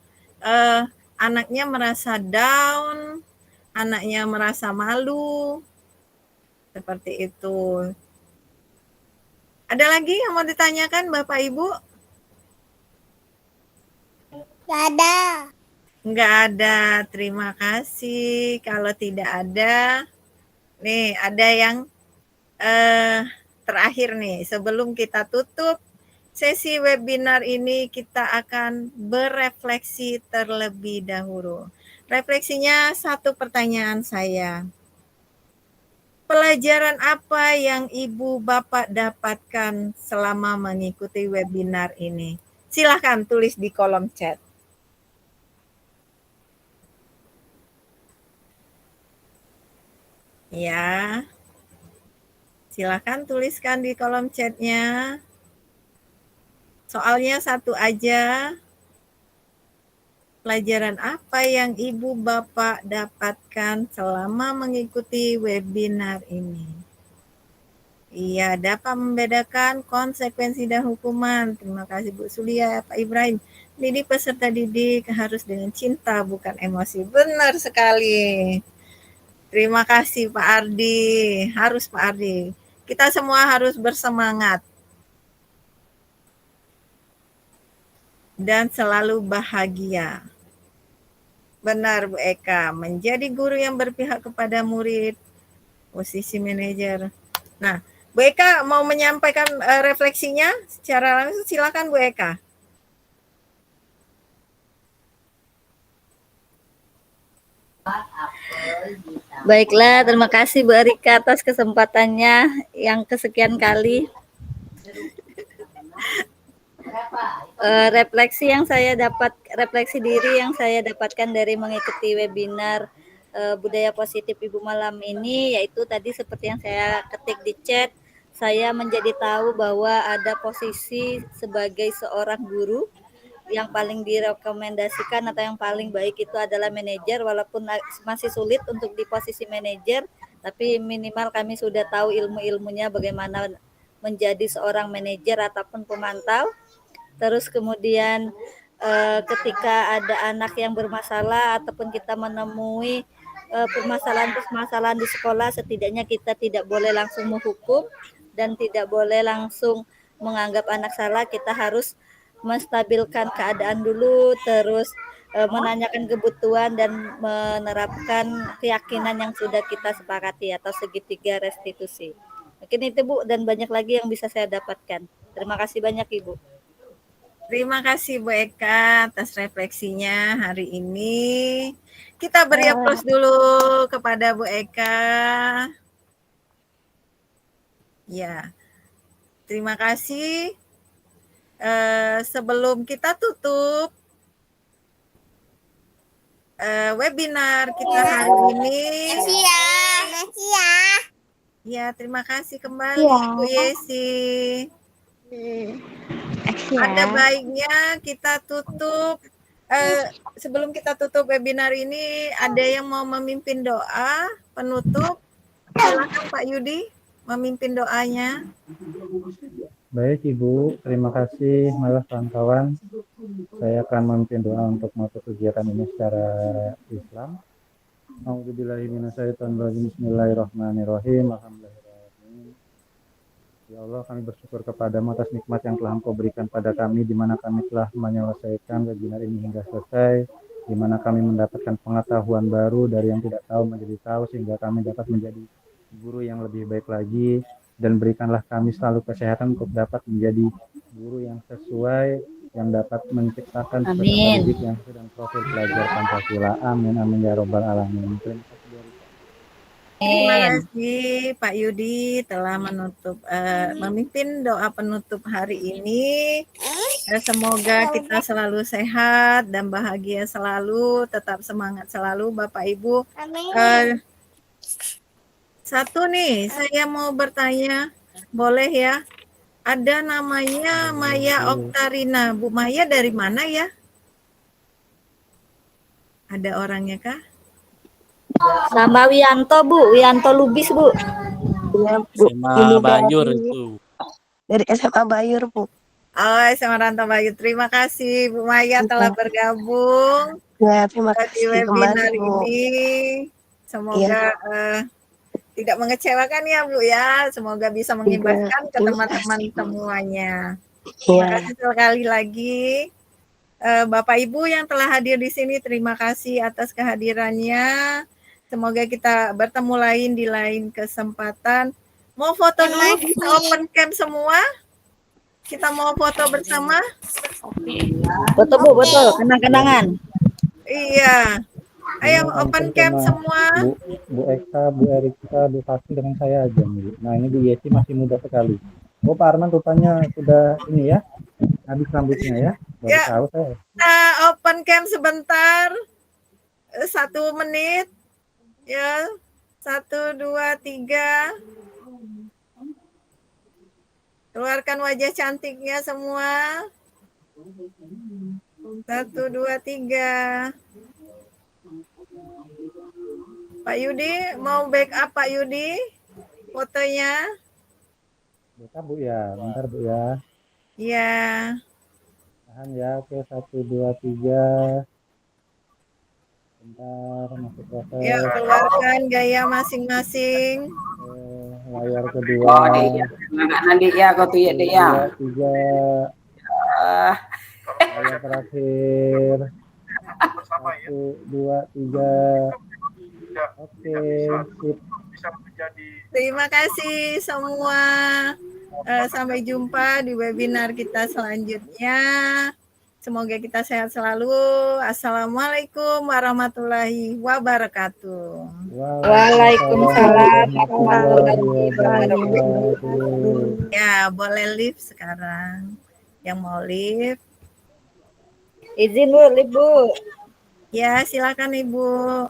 anaknya merasa down, anaknya merasa malu. Seperti itu. Ada lagi yang mau ditanyakan Bapak Ibu? Nggak ada. Nggak ada, terima kasih. Kalau tidak ada, nih ada yang terakhir nih, sebelum kita tutup sesi webinar ini, kita akan berefleksi terlebih dahulu. Refleksinya satu pertanyaan saya. Pelajaran apa yang Ibu Bapak dapatkan selama mengikuti webinar ini? Silahkan tulis di kolom chat. Ya, silakan tuliskan di kolom chatnya. Soalnya satu aja. Pelajaran apa yang Ibu Bapak dapatkan selama mengikuti webinar ini? Iya, dapat membedakan konsekuensi dan hukuman. Terima kasih Bu Sulia, Pak Ibrahim. Didik peserta didik harus dengan cinta, bukan emosi. Benar sekali. Terima kasih Pak Ardi. Harus Pak Ardi. Kita semua harus bersemangat. Dan selalu bahagia. Benar Bu Eka, menjadi guru yang berpihak kepada murid, posisi manajer. Nah, Bu Eka mau menyampaikan refleksinya secara langsung, silakan Bu Eka. Baiklah, terima kasih Bu Erika atas kesempatannya yang kesekian kali. Refleksi diri yang saya dapatkan dari mengikuti webinar budaya positif Ibu Malam ini, yaitu tadi seperti yang saya ketik di chat, saya menjadi tahu bahwa ada posisi sebagai seorang guru yang paling direkomendasikan atau yang paling baik itu adalah manajer, walaupun masih sulit untuk di posisi manajer, tapi minimal kami sudah tahu ilmu-ilmunya bagaimana menjadi seorang manajer ataupun pemantau. Terus kemudian ketika ada anak yang bermasalah ataupun kita menemui permasalahan-permasalahan di sekolah, setidaknya kita tidak boleh langsung menghukum dan tidak boleh langsung menganggap anak salah. Kita harus menstabilkan keadaan dulu, terus menanyakan kebutuhan dan menerapkan keyakinan yang sudah kita sepakati atau segitiga restitusi. Mungkin itu Bu, dan banyak lagi yang bisa saya dapatkan. Terima kasih banyak Ibu. Terima kasih Bu Eka atas refleksinya hari ini. Kita beri aplaus dulu kepada Bu Eka. Ya, terima kasih. Sebelum kita tutup webinar kita hari ini. Ya, terima kasih kembali Bu Yesi. Ada baiknya kita tutup. Sebelum kita tutup webinar ini, ada yang mau memimpin doa penutup? Silakan Pak Yudi memimpin doanya. Baik Ibu, terima kasih malah kawan-kawan. Saya akan memimpin doa untuk menutup kegiatan ini secara Islam. A'udzubillahiminasyaitonirrajim. Bismillahirrahmanirrahim. Alhamdulillahirrahmanirrahim. Ya Allah, kami bersyukur kepadamu atas nikmat yang telah Engkau berikan pada kami, di mana kami telah menyelesaikan webinar ini hingga selesai, di mana kami mendapatkan pengetahuan baru dari yang tidak tahu menjadi tahu, sehingga kami dapat menjadi guru yang lebih baik lagi, dan berikanlah kami selalu kesehatan untuk dapat menjadi guru yang sesuai, yang dapat menciptakan peserta didik yang sesuai dengan profil pelajar Pancasila. Amin, amin ya robbal alamin. Terima kasih Pak Yudi telah memimpin doa penutup hari ini. Semoga kita selalu sehat dan bahagia selalu, tetap semangat selalu Bapak Ibu. Satu nih, saya mau bertanya, boleh ya? Ada namanya Maya Oktarina. Bu Maya dari mana ya? Ada orangnya kah? Sama Wianto Bu, Wianto Lubis Bu. Iya Bu. SMA Bayur itu. Dari SMA Bayur Bu. Oh, SMA Rantau Bayur. Terima kasih Bu Maya telah bergabung Ya, terima di kasih webinar kembali Bu. ini. Semoga tidak mengecewakan ya Bu ya. Semoga bisa mengibarkan ke teman-teman semuanya. Terima kasih sekali lagi. Bapak Ibu yang telah hadir di sini, terima kasih atas kehadirannya. Semoga kita bertemu lain di lain kesempatan. Mau foto dulu, kita open cam semua. Kita mau foto bersama. Foto Bu, foto kenang-kenangan. Iya. Ayo Ini open langsung cam sama semua. Bu Eka, Bu Erika, Bu Fasin dengan saya aja nih. Nah ini Bu Yesi masih muda sekali. Oh Pak Arman rupanya sudah ini ya, habis rambutnya ya. Baru Ya. tahu saya. Kita open cam sebentar. 1 menit. Ya. 1, 2, 3. Keluarkan wajah cantiknya semua. 1, 2, 3. Pak Yudi, mau backup Pak Yudi fotonya? Bentar Bu ya, bentar Bu ya. Iya. Tahan ya, oke 1, 2, 3. Bentar, masuk proses. Yuk keluarkan gaya masing-masing. Layar kedua. Nanti ya kau tuh ya deh ya. 2, 3. Layar terakhir. 1, 2, 3. Oke, sip. Terima kasih semua. Sampai jumpa di webinar kita selanjutnya. Semoga kita sehat selalu. Assalamualaikum warahmatullahi wabarakatuh. Waalaikumsalam warahmatullahi wabarakatuh. Ya, boleh live sekarang. Yang mau live. Izin Bu, live Bu. Ya, silakan Ibu.